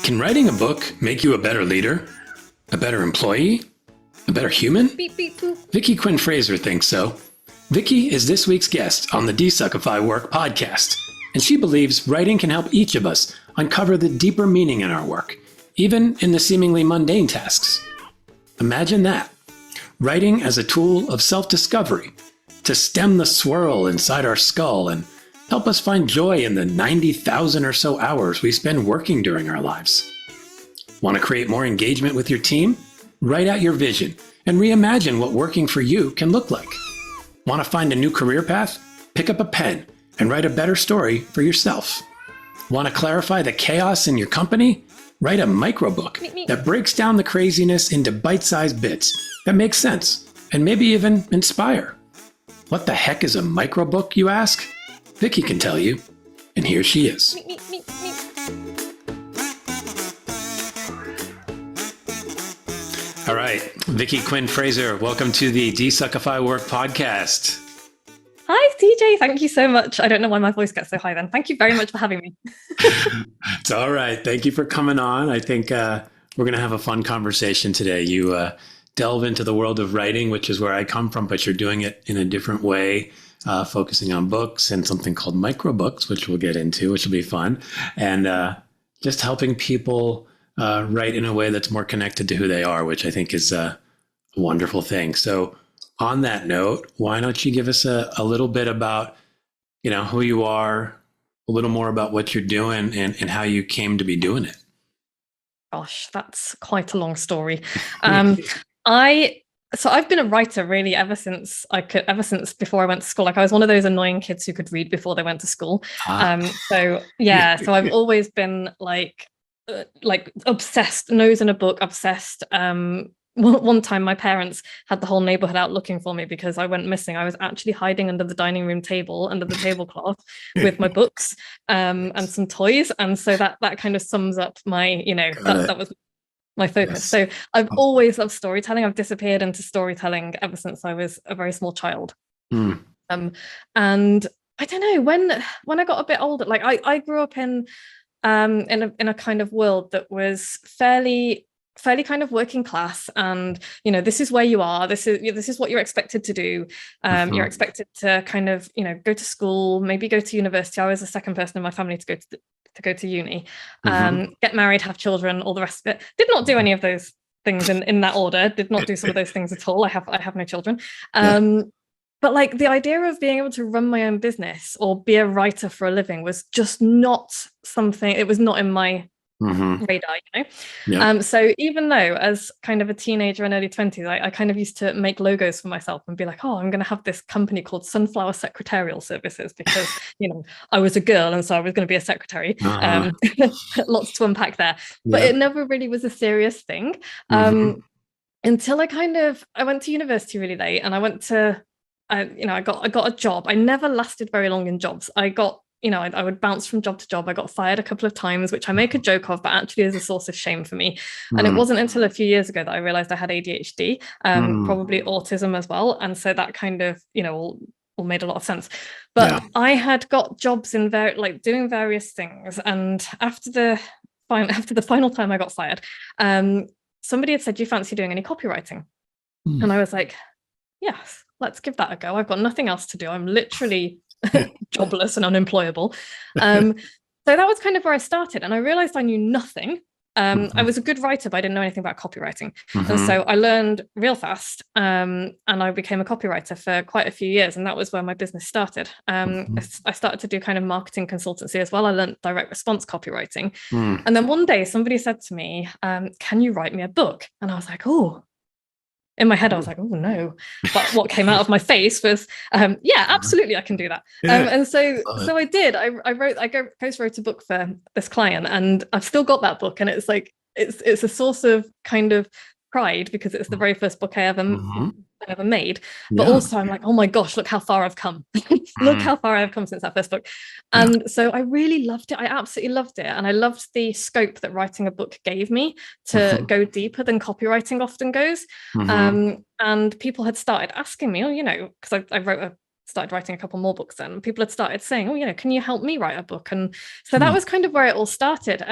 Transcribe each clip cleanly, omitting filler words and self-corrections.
Can writing a book make you a better leader? A better employee? A better human? Beep, beep, boop. Vicky Quinn Fraser thinks so. Vicky is this week's guest on the DesuckifyWork Podcast, and she believes writing can help each of us uncover the deeper meaning in our work, even in the seemingly mundane tasks. Imagine that. Writing as a tool of self-discovery to stem the swirl inside our skull and help us find joy in the 90,000 or so hours we spend working during our lives. Want to create more engagement with your team? Write out your vision and reimagine what working for you can look like. Want to find a new career path? Pick up a pen and write a better story for yourself. Want to clarify the chaos in your company? Write a MicroBook that breaks down the craziness into bite-sized bits that make sense and maybe even inspire. What the heck is a MicroBook, you ask? Vicky can tell you, and here she is. All right, Vicky Quinn Fraser, welcome to the DesuckifyWork Podcast. Hi, TJ. Thank you so much. I don't know why my voice gets so high then. Thank you very much for having me. It's all right. Thank you for coming on. I think we're going to have a fun conversation today. You delve into the world of writing, which is where I come from, but you're doing it in a different way. Focusing on books and something called MicroBooks, which we'll get into, which will be fun. And just helping people write in a way that's more connected to who they are, which I think is a wonderful thing. So on that note, why don't you give us a little bit about, who you are, a little more about what you're doing and how you came to be doing it? Gosh, that's quite a long story. So I've been a writer really ever since before I went to school. Like I was one of those annoying kids who could read before they went to school. So I've always been like obsessed, nose in a book, obsessed. One time my parents had the whole neighborhood out looking for me because I went missing. I was actually hiding under the dining room table, under the tablecloth with my books and some toys. And so that kind of sums up my, that was my focus. Yes. So I've always loved storytelling. I've disappeared into storytelling ever since I was a very small child. And I don't know, when I got a bit older, like I grew up in a kind of world that was fairly kind of working class, and this is where you are, this is what you're expected to do. You're expected to kind of go to school, maybe go to university. I was the second person in my family to go to uni, get married, have children, all the rest of it. Did not do any of those things in that order. Did not do some of those things at all. I have no children. But like the idea of being able to run my own business or be a writer for a living was just not something, it was not in my radar, so even though as kind of a teenager and early 20s, I kind of used to make logos for myself and be like, I'm going to have this company called Sunflower Secretarial Services because I was a girl and so I was going to be a secretary. Lots to unpack there, but it never really was a serious thing until I went to university really late, and I went to I got a job. I never lasted very long in jobs. I would bounce from job to job. I got fired a couple of times, which I make a joke of, but actually is a source of shame for me. And it wasn't until a few years ago that I realized I had ADHD, probably autism as well. And so that kind of, all made a lot of sense. But I had got jobs in doing various things. And after the final time I got fired, somebody had said, "Do you fancy doing any copywriting?" And I was like, yes, let's give that a go. I've got nothing else to do. I'm literally jobless and unemployable. So that was kind of where I started, and I realized I knew nothing. I was a good writer, but I didn't know anything about copywriting. And so I learned real fast, and I became a copywriter for quite a few years, and that was where my business started. I started to do kind of marketing consultancy as well. I learned direct response copywriting. And then one day somebody said to me, "Can you write me a book?" And I was like, "Oh." In my head, I was like, "Oh no!" But what came out of my face was, "Yeah, absolutely, I can do that." And so I did. I ghostwrote a book for this client, and I've still got that book. And it's like it's a source of kind of pride because it's the very first book I ever made. But also, I'm like, "Oh my gosh, look how far I've come! Look how far I've come since that first book." And so I really loved it. I absolutely loved it, and I loved the scope that writing a book gave me to go deeper than copywriting often goes. And people had started asking me, because I wrote started writing a couple more books then. People had started saying, oh, can you help me write a book? And so that was kind of where it all started.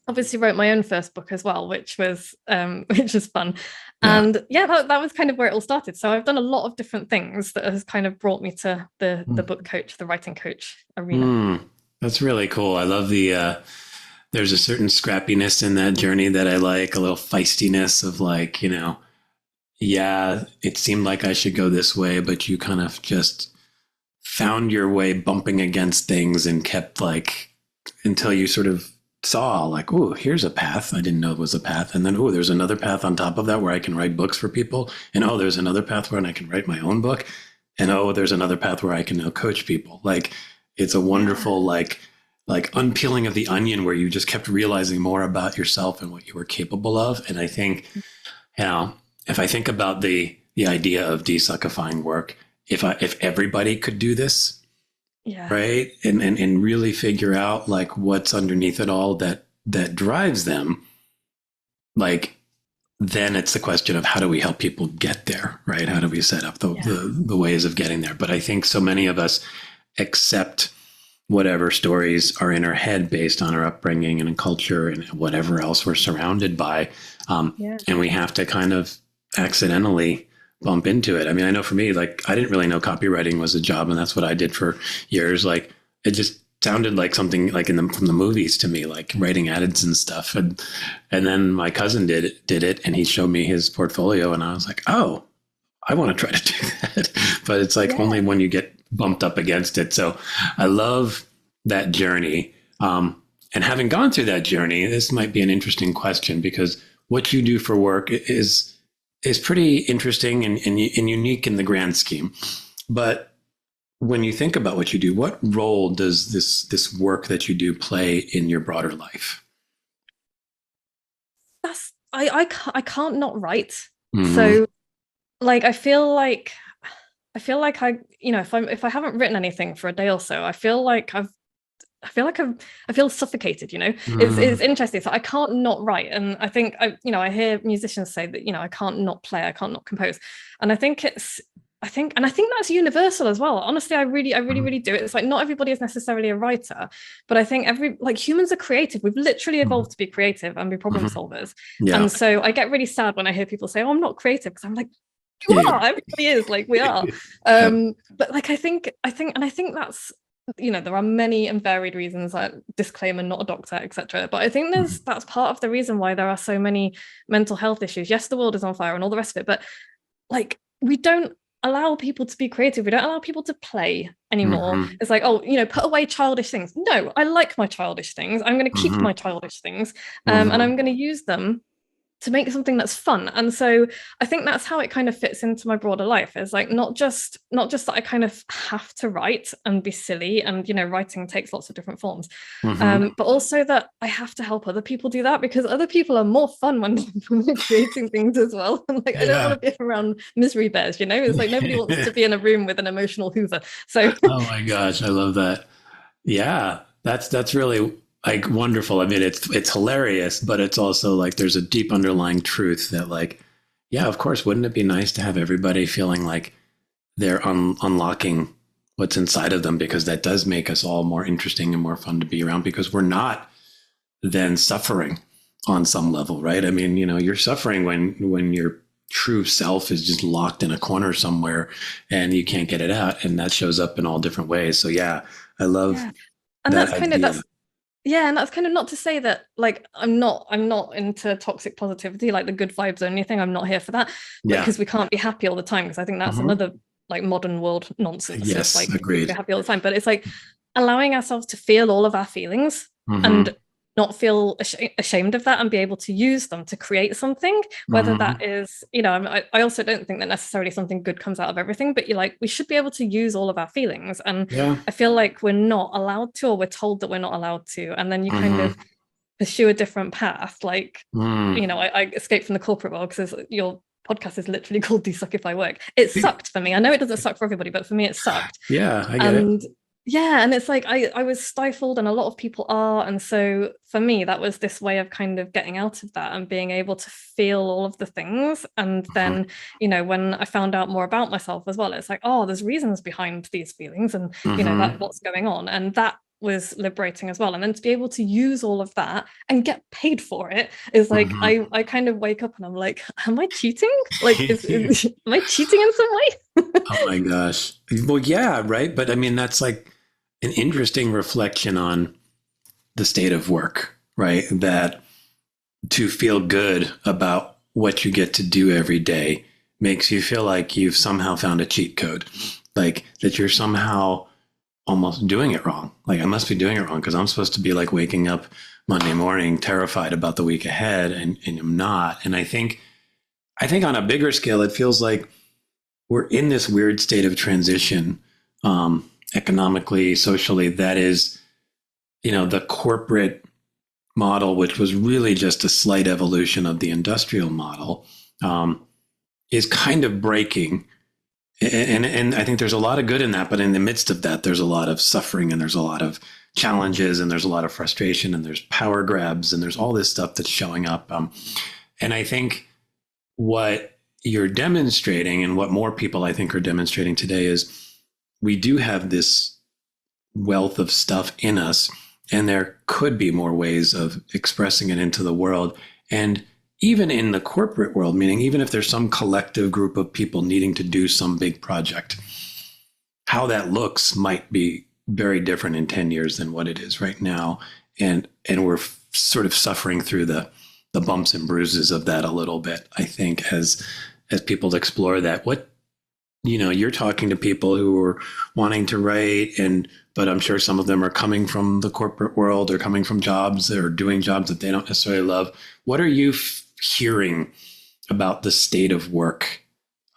Obviously wrote my own first book as well, which was fun. Yeah. And that was kind of where it all started. So I've done a lot of different things that has kind of brought me to the book coach, the writing coach arena. That's really cool. I love there's a certain scrappiness in that journey that I like, a little feistiness of like, it seemed like I should go this way, but you kind of just found your way bumping against things and kept like, until you sort of saw like, oh, here's a path I didn't know it was a path. And then, oh, there's another path on top of that where I can write books for people. And oh, there's another path where I can write my own book. And oh, there's another path where I can now coach people. Like, it's a wonderful, like unpeeling of the onion where you just kept realizing more about yourself and what you were capable of. And I think, if I think about the idea of desuckifying work, if everybody could do this, right, and really figure out like what's underneath it all that drives them, like, then it's the question of how do we help people get there, right? How do we set up the ways of getting there? But I think so many of us accept whatever stories are in our head based on our upbringing and culture and whatever else we're surrounded by, and we have to kind of accidentally bump into it. I mean, I know for me, like, I didn't really know copywriting was a job, and that's what I did for years. Like, it just sounded like something like from the movies to me, like writing ads and stuff. And then my cousin did it, and he showed me his portfolio, and I was like, oh, I want to try to do that. But it's like only when you get bumped up against it. So I love that journey. And having gone through that journey, this might be an interesting question, because what you do for work is pretty interesting and unique in the grand scheme. But when you think about what you do, what role does this work that you do play in your broader life? I can't not write. So like I feel like I if I haven't written anything for a day or so, I feel suffocated, It's interesting. So I can't not write. And I think I hear musicians say that, I can't not play, I can't not compose. And I think that's universal as well. Honestly, I really do it. It's like not everybody is necessarily a writer, but I think humans are creative. We've literally evolved to be creative and be problem solvers. And so I get really sad when I hear people say, oh, I'm not creative, because I'm like, you are, everybody is, like, we are. But like, I think that's, there are many and varied reasons, like disclaimer, not a doctor, etc. But I think that's part of the reason why there are so many mental health issues. Yes, the world is on fire and all the rest of it, but like, we don't allow people to be creative. We don't allow people to play anymore. It's like, oh, put away childish things. No, I like my childish things. I'm going to keep my childish things, and I'm going to use them to make something that's fun. And so I think that's how it kind of fits into my broader life. Is like not just that I kind of have to write and be silly, and writing takes lots of different forms, but also that I have to help other people do that, because other people are more fun when they're creating things as well. And like, I don't want to be around misery bears, it's like nobody wants to be in a room with an emotional Hoover. So oh my gosh, I love that. Yeah, that's really like wonderful. I mean, it's hilarious, but it's also like there's a deep underlying truth that, like, yeah, of course, wouldn't it be nice to have everybody feeling like they're unlocking what's inside of them, because that does make us all more interesting and more fun to be around, because we're not then suffering on some level, right? I mean, you're suffering when your true self is just locked in a corner somewhere and you can't get it out, and that shows up in all different ways. So yeah, I love and that that's kind idea. And that's kind of not to say that, like, I'm not into toxic positivity, like the good vibes only thing. I'm not here for that, because we can't be happy all the time, because I think that's another like modern world nonsense. Yes, like, agreed. We're happy all the time, but it's like allowing ourselves to feel all of our feelings and not feel ashamed of that, and be able to use them to create something, whether that is, I also don't think that necessarily something good comes out of everything, but we should be able to use all of our feelings. And I feel like we're not allowed to, or we're told that we're not allowed to, and then you kind of pursue a different path. Like, I escaped from the corporate world, because your podcast is literally called DesuckifyWork. It sucked for me. I know it doesn't suck for everybody, but for me it sucked. Yeah, I get it. Yeah, and it's like I was stifled, and a lot of people are. And so for me, that was this way of kind of getting out of that and being able to feel all of the things. And then, when I found out more about myself as well, it's like, oh, there's reasons behind these feelings, and that what's going on. And that was liberating as well. And then to be able to use all of that and get paid for it is like, I kind of wake up and I'm like, am I cheating? Like, am I cheating in some way? Oh my gosh. Well, yeah, right. But I mean, that's like an interesting reflection on the state of work, right? That to feel good about what you get to do every day makes you feel like you've somehow found a cheat code, like that you're somehow almost doing it wrong. Like, I must be doing it wrong because I'm supposed to be like waking up Monday morning terrified about the week ahead, and I'm not. And I think on a bigger scale, it feels like we're in this weird state of transition, economically, socially, that is, the corporate model, which was really just a slight evolution of the industrial model, is kind of breaking. And I think there's a lot of good in that, but in the midst of that, there's a lot of suffering, and there's a lot of challenges, and there's a lot of frustration, and there's power grabs, and there's all this stuff that's showing up. And I think what you're demonstrating, and what more people I think are demonstrating today, is we do have this wealth of stuff in us, and there could be more ways of expressing it into the world. And even in the corporate world, meaning even if there's some collective group of people needing to do some big project, how that looks might be very different in 10 years than what it is right now. And we're sort of suffering through the bumps and bruises of that a little bit, I think, as people explore that. What, you're talking to people who are wanting to write, but I'm sure some of them are coming from the corporate world, or coming from jobs, or doing jobs that they don't necessarily love. What are you hearing about the state of work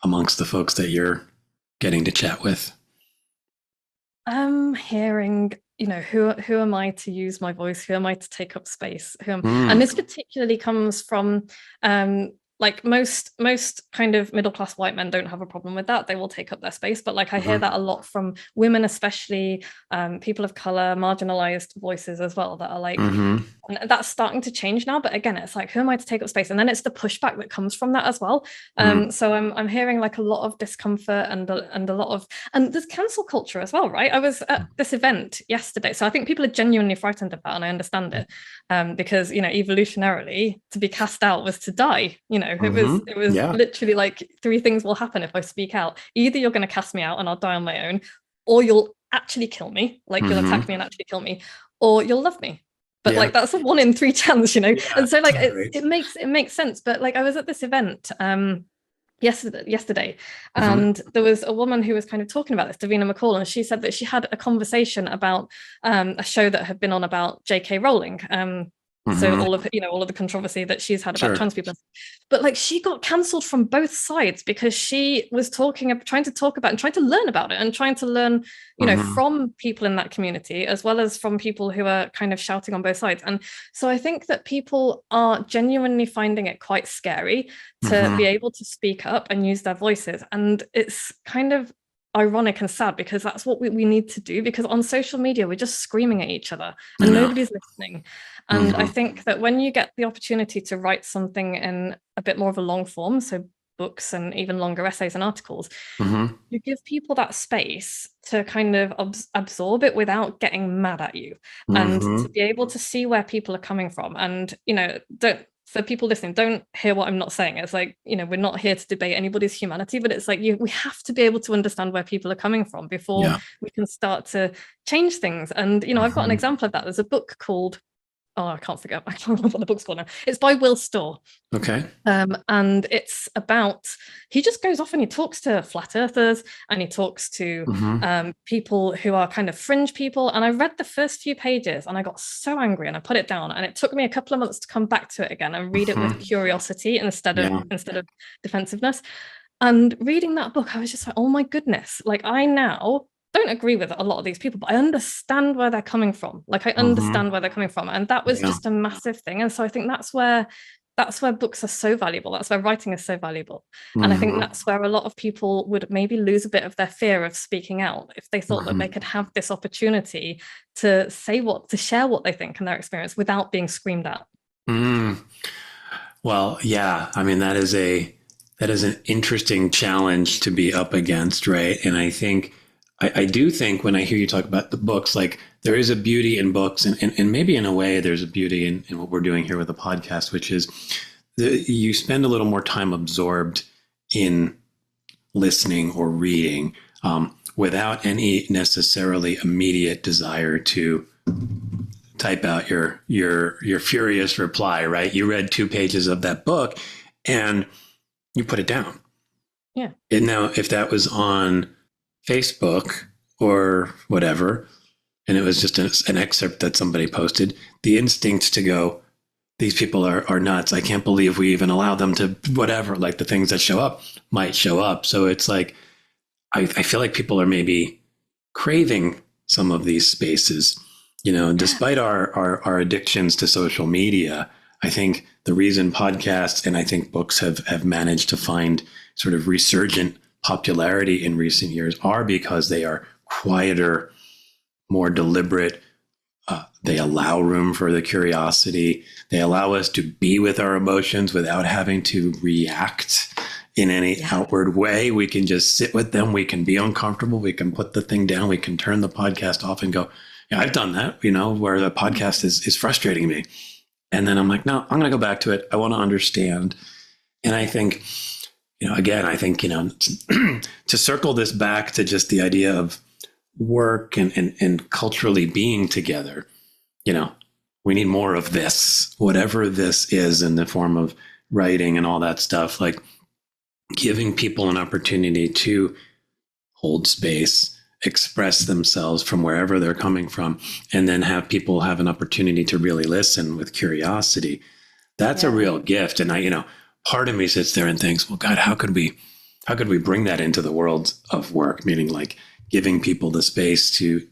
amongst the folks that you're getting to chat with? I'm hearing, who am I to use my voice? Who am I to take up space? And this particularly comes from like most kind of middle-class white men don't have a problem with that. They will take up their space. But like I hear that a lot from women, especially people of color, marginalized voices as well, that are like, and that's starting to change now. But again, it's like, who am I to take up space? And then it's the pushback that comes from that as well. So I'm hearing like a lot of discomfort and a lot of, and there's cancel culture as well, right? I was at this event yesterday. So I think people are genuinely frightened of that, and I understand it. Because, evolutionarily, to be cast out was to die, it was literally like 3 things will happen if I speak out. Either you're going to cast me out and I'll die on my own, or you'll actually kill me, like you'll attack me and actually kill me, or you'll love me. But like that's a 1 in 3 chance, and so like it makes sense. But like I was at this event yesterday, and there was a woman who was kind of talking about this, Davina McCall, and she said that she had a conversation about a show that had been on about J.K. Rowling. So all of the controversy that she's had about trans people, but like she got cancelled from both sides because she was trying to talk about and trying to learn about it, and trying to learn from people in that community, as well as from people who are kind of shouting on both sides. And so I think that people are genuinely finding it quite scary to be able to speak up and use their voices. And it's kind of ironic and sad, because that's what we need to do, because on social media we're just screaming at each other and nobody's listening. And I think that when you get the opportunity to write something in a bit more of a long form, so books and even longer essays and articles, you give people that space to kind of absorb it without getting mad at you, and to be able to see where people are coming from. And for people listening, don't hear what I'm not saying. It's like, we're not here to debate anybody's humanity, but it's like we have to be able to understand where people are coming from before we can start to change things. And, I've got an example of that. There's a book called, I can't remember what the book's called now. It's by Will Storr. Okay. And it's about, he just goes off and he talks to flat earthers, and he talks to people who are kind of fringe people. And I read the first few pages and I got so angry and I put it down, and it took me a couple of months to come back to it again and read it with curiosity instead of defensiveness. And reading that book, I was just like, oh my goodness, like I now don't agree with a lot of these people, but I understand where they're coming from. Like I understand where they're coming from. And that was just a massive thing. And so I think that's where that's where books are so valuable. That's where writing is so valuable. And I think that's where a lot of people would maybe lose a bit of their fear of speaking out if they thought that they could have this opportunity to share what they think and their experience without being screamed at. Well, yeah, I mean, that is an interesting challenge to be up against, right? And I do think when I hear you talk about the books, like there is a beauty in books, and maybe in a way there's a beauty in what we're doing here with the podcast, which is you spend a little more time absorbed in listening or reading without any necessarily immediate desire to type out your furious reply, right? You read 2 pages of that book and you put it down. Yeah. And now if that was on Facebook or whatever, and it was just an excerpt that somebody posted, the instinct to go, these people are nuts. I can't believe we even allow them to whatever, like the things that show up might show up. So it's like, I feel like people are maybe craving some of these spaces, despite our addictions to social media. I think the reason podcasts and I think books have managed to find sort of resurgent popularity in recent years are because they are quieter, more deliberate. They allow room for the curiosity. They allow us to be with our emotions without having to react in any outward way. We can just sit with them. We can be uncomfortable. We can put the thing down. We can turn the podcast off and go, yeah, I've done that, where the podcast is frustrating me. And then I'm like, no, I'm going to go back to it. I want to understand. And I think, to circle this back to just the idea of work and culturally being together, we need more of this, whatever this is in the form of writing and all that stuff, like giving people an opportunity to hold space, express themselves from wherever they're coming from, and then have people have an opportunity to really listen with curiosity. That's a real gift. And part of me sits there and thinks, well, God, how could we bring that into the world of work? Meaning like giving people the space to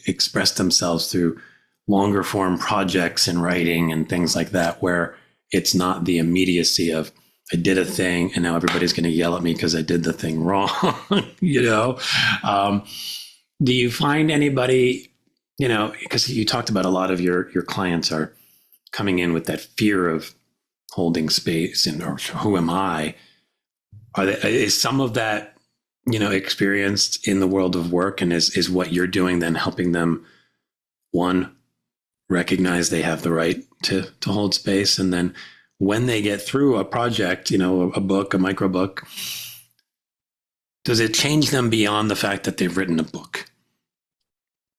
express themselves through longer form projects and writing and things like that, where it's not the immediacy of I did a thing and now everybody's going to yell at me because I did the thing wrong. Do you find anybody, because you talked about a lot of your clients are coming in with that fear of holding space or who am I? Is some of that, experienced in the world of work, and is what you're doing then helping them, one, recognize they have the right to hold space, and then when they get through a project, a book, a MicroBook, does it change them beyond the fact that they've written a book?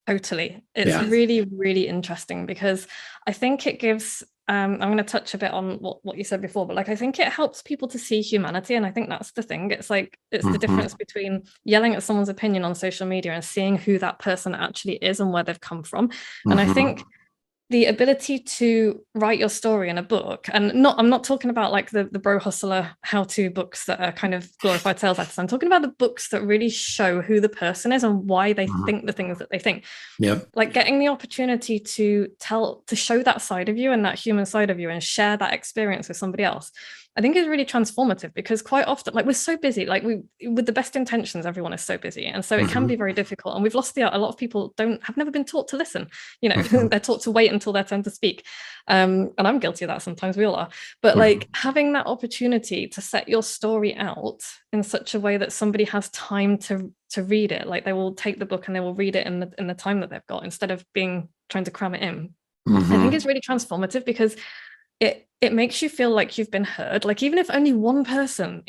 Totally. It's really, really interesting because I think it gives, I'm going to touch a bit on what you said before, but I think it helps people to see humanity. And I think that's the thing. It's the difference between yelling at someone's opinion on social media and seeing who that person actually is and where they've come from. And I think the ability to write your story in a book, and I'm not talking about the bro hustler how-to books that are kind of glorified sales letters. I'm talking about the books that really show who the person is and why they think the things that they think. Yep. Getting the opportunity to show that side of you and that human side of you and share that experience with somebody else, I think is really transformative, because quite often, we're so busy, with the best intentions, everyone is so busy. And so it can be very difficult. And we've lost a lot of people have never been taught to listen, they're taught to wait until their turn to speak. And I'm guilty of that sometimes, we all are. But having that opportunity to set your story out in such a way that somebody has time to read it, they will take the book and they will read it in the time that they've got, instead of trying to cram it in. I think it's really transformative, because it makes you feel like you've been heard. Even if only one person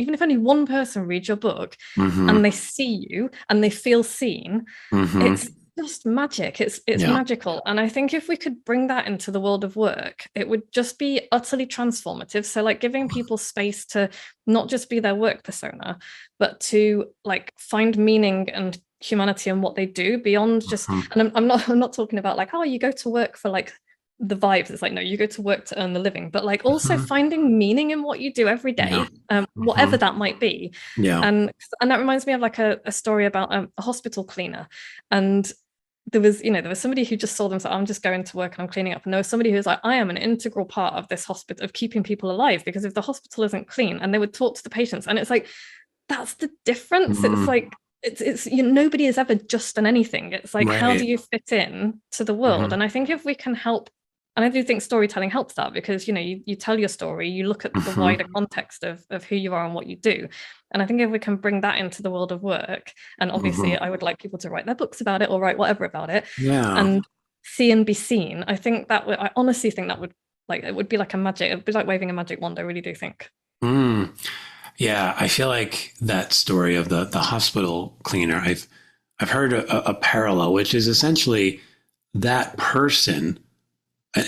reads your book and they see you and they feel seen, it's just magic. It's magical. And I think if we could bring that into the world of work, it would just be utterly transformative. So giving people space to not just be their work persona, but to find meaning and humanity in what they do beyond just, and I'm not talking about you go to work for the vibes. It's no, you go to work to earn the living, but also finding meaning in what you do every day, whatever that might be. And that reminds me of a story about a hospital cleaner. And there was somebody who just saw themselves, I'm just going to work and I'm cleaning up. And there was somebody who was like, I am an integral part of this hospital, of keeping people alive, because if the hospital isn't clean, and they would talk to the patients. And it's like, that's the difference. It's like, it's nobody is ever just an anything. It's like, Right. how do you fit in to the world? And I think if we can help, and I do think storytelling helps that, because you tell your story, you look at the wider context of who you are and what you do. And I think if we can bring that into the world of work, and obviously I would like people to write their books about it or write whatever about it, and see and be seen. I think that I honestly think that would, like, it would be like a magic, it would be like waving a magic wand. I really do think. Yeah, I feel like that story of the hospital cleaner, I've heard a parallel, which is essentially that person,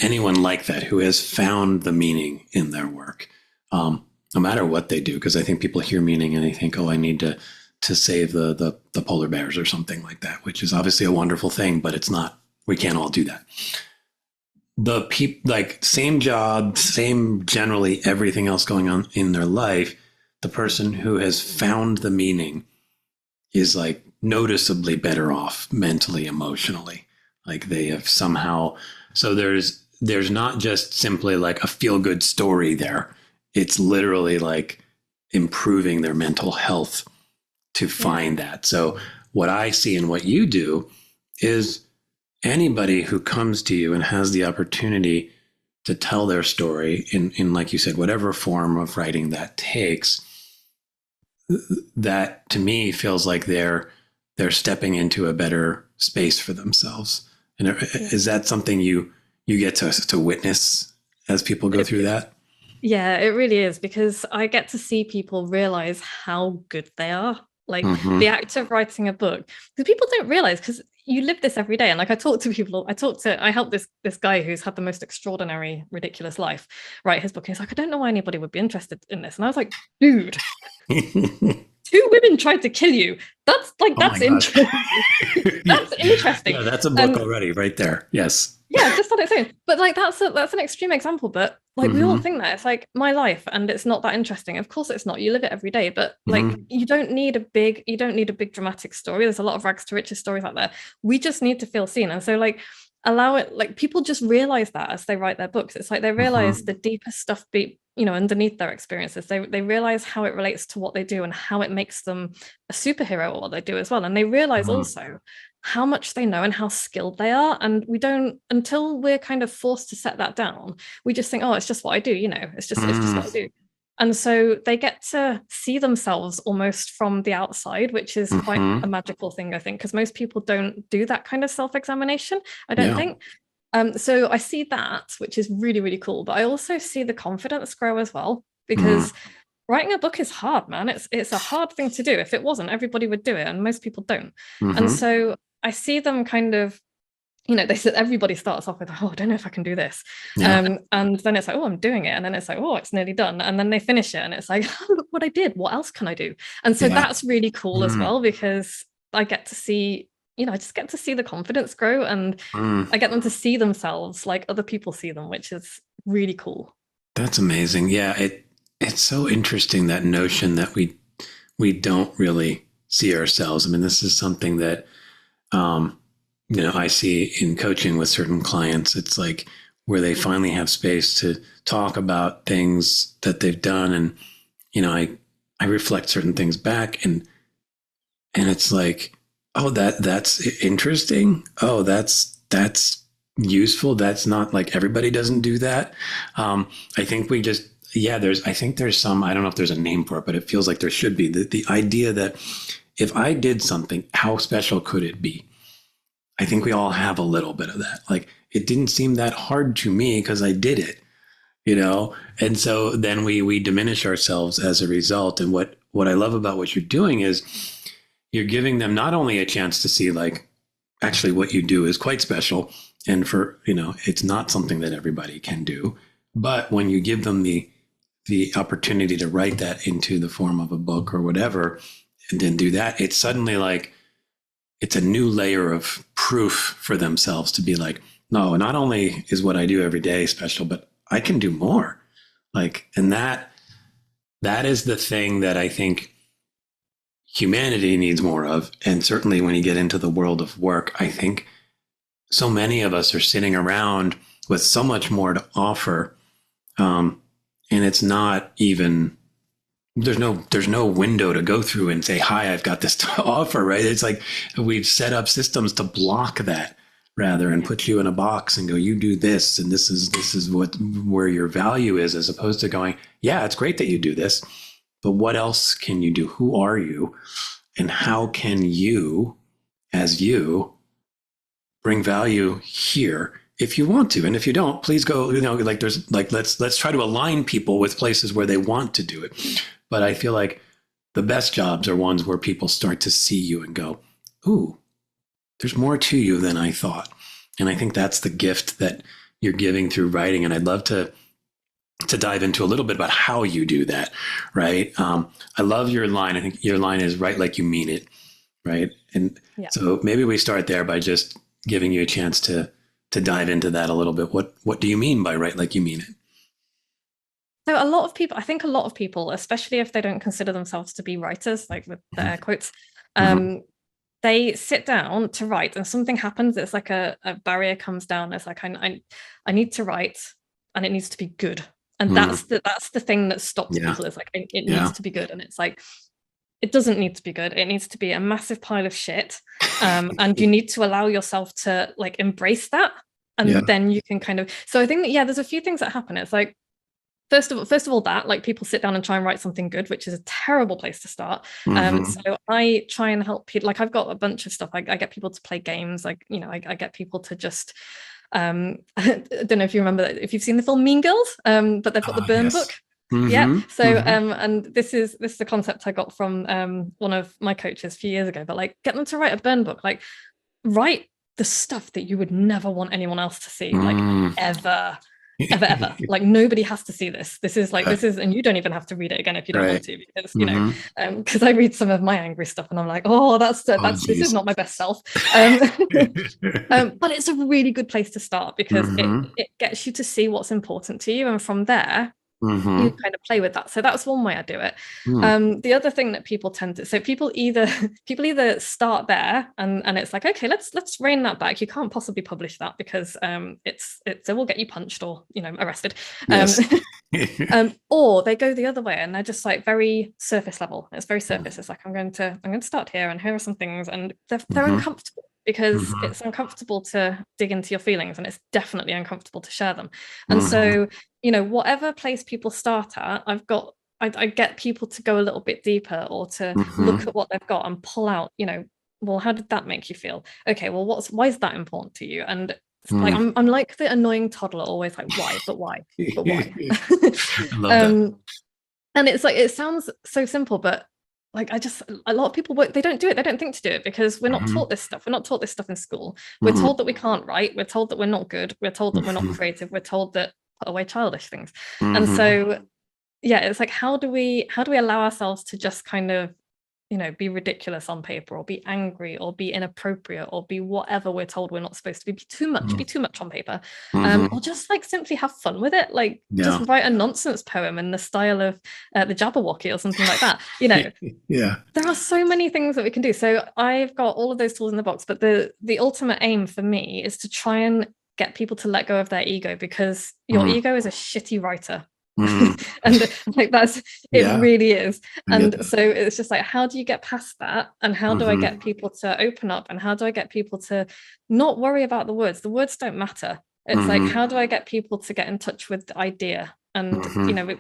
anyone like that who has found the meaning in their work, no matter what they do, because I think people hear meaning and they think, oh, I need to save the polar bears or something like that, which is obviously a wonderful thing, but it's not, we can't all do that. The people, like, same job, same generally everything else going on in their life, the person who has found the meaning is like noticeably better off mentally, emotionally. Like they have somehow, so there's not just simply like a feel-good story there. It's literally like improving their mental health to find that. So what I see in what you do is anybody who comes to you and has the opportunity to tell their story in like you said, whatever form of writing that takes, that to me feels like they're stepping into a better space for themselves. And is that something you get to witness as people go through that? Yeah, it really is, because I get to see people realize how good they are. Like the act of writing a book, because people don't realize, because you live this every day. And like I talk to people, I help this guy who's had the most extraordinary, ridiculous life write his book. And he's like, I don't know why anybody would be interested in this. And I was like, dude, 2 women tried to kill you. That's like, that's interesting. That's interesting. Yeah, that's a book already right there. Yes. Yeah, just on its own. But like that's an extreme example. But like we all think that it's like my life and it's not that interesting. Of course it's not. You live it every day. But like you don't need a big dramatic story. There's a lot of rags to riches stories out there. We just need to feel seen. And so like allow it, like people just realize that as they write their books. It's like they realize the deeper stuff underneath their experiences. They realize how it relates to what they do and how it makes them a superhero at what they do as well. And they realize also how much they know and how skilled they are. And we don't, until we're kind of forced to set that down, we just think, oh, it's just what I do, it's just what I do. And so they get to see themselves almost from the outside, which is quite a magical thing, I think, because most people don't do that kind of self-examination, I don't think. So I see that, which is really, really cool. But I also see the confidence grow as well, because writing a book is hard, man. It's a hard thing to do. If it wasn't, everybody would do it, and most people don't. And so I see them kind of, they said everybody starts off with, oh, I don't know if I can do this. And then it's like, oh, I'm doing it. And then it's like, oh, it's nearly done. And then they finish it and it's like, oh, look what I did. What else can I do? And so that's really cool as well, because I get to see, I just get to see the confidence grow, and I get them to see themselves like other people see them, which is really cool. That's amazing. Yeah. It's so interesting, that notion that we don't really see ourselves. I mean, this is something that, I see in coaching with certain clients. It's like where they finally have space to talk about things that they've done. And, I reflect certain things back and it's like, oh, that's interesting. Oh, that's useful. That's not like, everybody doesn't do that. I think we just, I think there's some, I don't know if there's a name for it, but it feels like there should be the idea that if I did something, how special could it be? I think we all have a little bit of that. Like, it didn't seem that hard to me because I did it, And so then we diminish ourselves as a result. And what I love about what you're doing is you're giving them not only a chance to see, like, actually what you do is quite special. And for, it's not something that everybody can do. But when you give them the opportunity to write that into the form of a book or whatever, and then do that, it's suddenly like, it's a new layer of proof for themselves to be like, no, not only is what I do every day special, but I can do more. Like, and that is the thing that I think humanity needs more of. And certainly when you get into the world of work, I think so many of us are sitting around with so much more to offer. And it's not even, there's no window to go through and say, hi, I've got this to offer, right? It's like we've set up systems to block that rather and put you in a box and go, you do this, and this is where your value is, as opposed to going, yeah, it's great that you do this, but what else can you do? Who are you? And how can you, as you, bring value here if you want to? And if you don't, please go, like there's like, let's try to align people with places where they want to do it. But I feel like the best jobs are ones where people start to see you and go, ooh, there's more to you than I thought. And I think that's the gift that you're giving through writing. And I'd love to dive into a little bit about how you do that, right? I love your line. I think your line is write like you mean it, right? And so maybe we start there by just giving you a chance to dive into that a little bit. What do you mean by write like you mean it? So I think a lot of people, especially if they don't consider themselves to be writers, like with the air quotes, they sit down to write and something happens. It's like a barrier comes down. It's like, I need to write and it needs to be good. And that's the thing that stops people. It's like, it needs to be good. And it's like, it doesn't need to be good. It needs to be a massive pile of shit. And you need to allow yourself to like embrace that. And then you can kind of, so I think that, there's a few things that happen. It's like, First of all, that like people sit down and try and write something good, which is a terrible place to start. So I try and help people. Like I've got a bunch of stuff. I get people to play games. Like, I get people to just, I don't know if you remember that, if you've seen the film Mean Girls, but they've got the burn book. So and this is the concept I got from one of my coaches a few years ago, but like get them to write a burn book, like write the stuff that you would never want anyone else to see, like ever. Like nobody has to see this. This is, and you don't even have to read it again if you don't want to, because because I read some of my angry stuff and I'm like, this is not my best self. But it's a really good place to start, because it gets you to see what's important to you, and from there you kind of play with that. So that's one way I do it. The other thing that people tend to, so people either start there and it's like, okay, let's rein that back. You can't possibly publish that because it will get you punched or arrested. Or they go the other way and they're just like very surface level. It's very surface. It's like, I'm going to start here and here are some things, and they're uncomfortable, because it's uncomfortable to dig into your feelings, and it's definitely uncomfortable to share them. And so, whatever place people start at, I get people to go a little bit deeper, or to look at what they've got and pull out, well, how did that make you feel? Okay, well, why is that important to you? And like, I'm like the annoying toddler, always like, why? But why? But why? I love that. And it's like, it sounds so simple, but like, a lot of people they don't do it. They don't think to do it, because we're not taught this stuff. We're not taught this stuff in school. We're told that we can't write. We're told that we're not good. We're told that we're not creative. We're told that put away childish things. And so, it's like, how do we allow ourselves to just kind of, be ridiculous on paper, or be angry, or be inappropriate, or be whatever we're told we're not supposed to be too much on paper, or just like simply have fun with it, like just write a nonsense poem in the style of the Jabberwocky or something like that. There are so many things that we can do. So I've got all of those tools in the box, but the ultimate aim for me is to try and get people to let go of their ego, because your ego is a shitty writer. And like really is. And so it's just like, how do you get past that, and how do I get people to open up, and how do I get people to not worry about the words don't matter. It's like, how do I get people to get in touch with the idea? And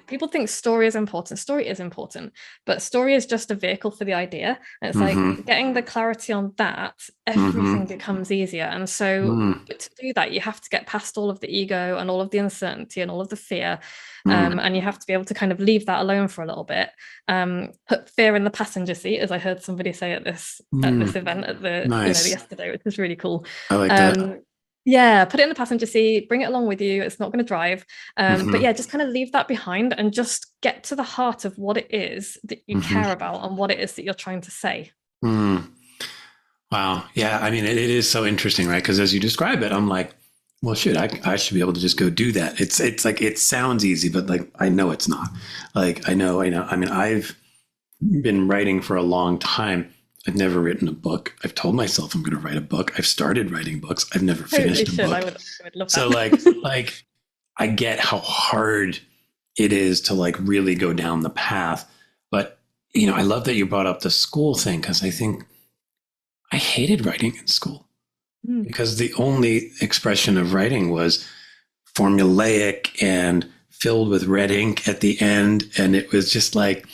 people think story is important, but story is just a vehicle for the idea. And it's like, getting the clarity on that, everything becomes easier. And so to do that, you have to get past all of the ego and all of the uncertainty and all of the fear. And you have to be able to kind of leave that alone for a little bit. Put fear in the passenger seat, as I heard somebody say at this event at the yesterday, which was really cool. I like that. Put it in the passenger seat, bring it along with you. It's not going to drive. But just kind of leave that behind and just get to the heart of what it is that you care about, and what it is that you're trying to say. Wow. Yeah. I mean, it is so interesting, right? Because as you describe it, I'm like, well, shit, I should be able to just go do that. It's like, it sounds easy, but like, I know it's not. Like, I know. I mean, I've been writing for a long time. I've never written a book. I've told myself I'm going to write a book. I've started writing books. I've never finished a book. I would love that. So like I get how hard it is to like really go down the path. But, I love that you brought up the school thing, because I think I hated writing in school because the only expression of writing was formulaic and filled with red ink at the end. And it was just like,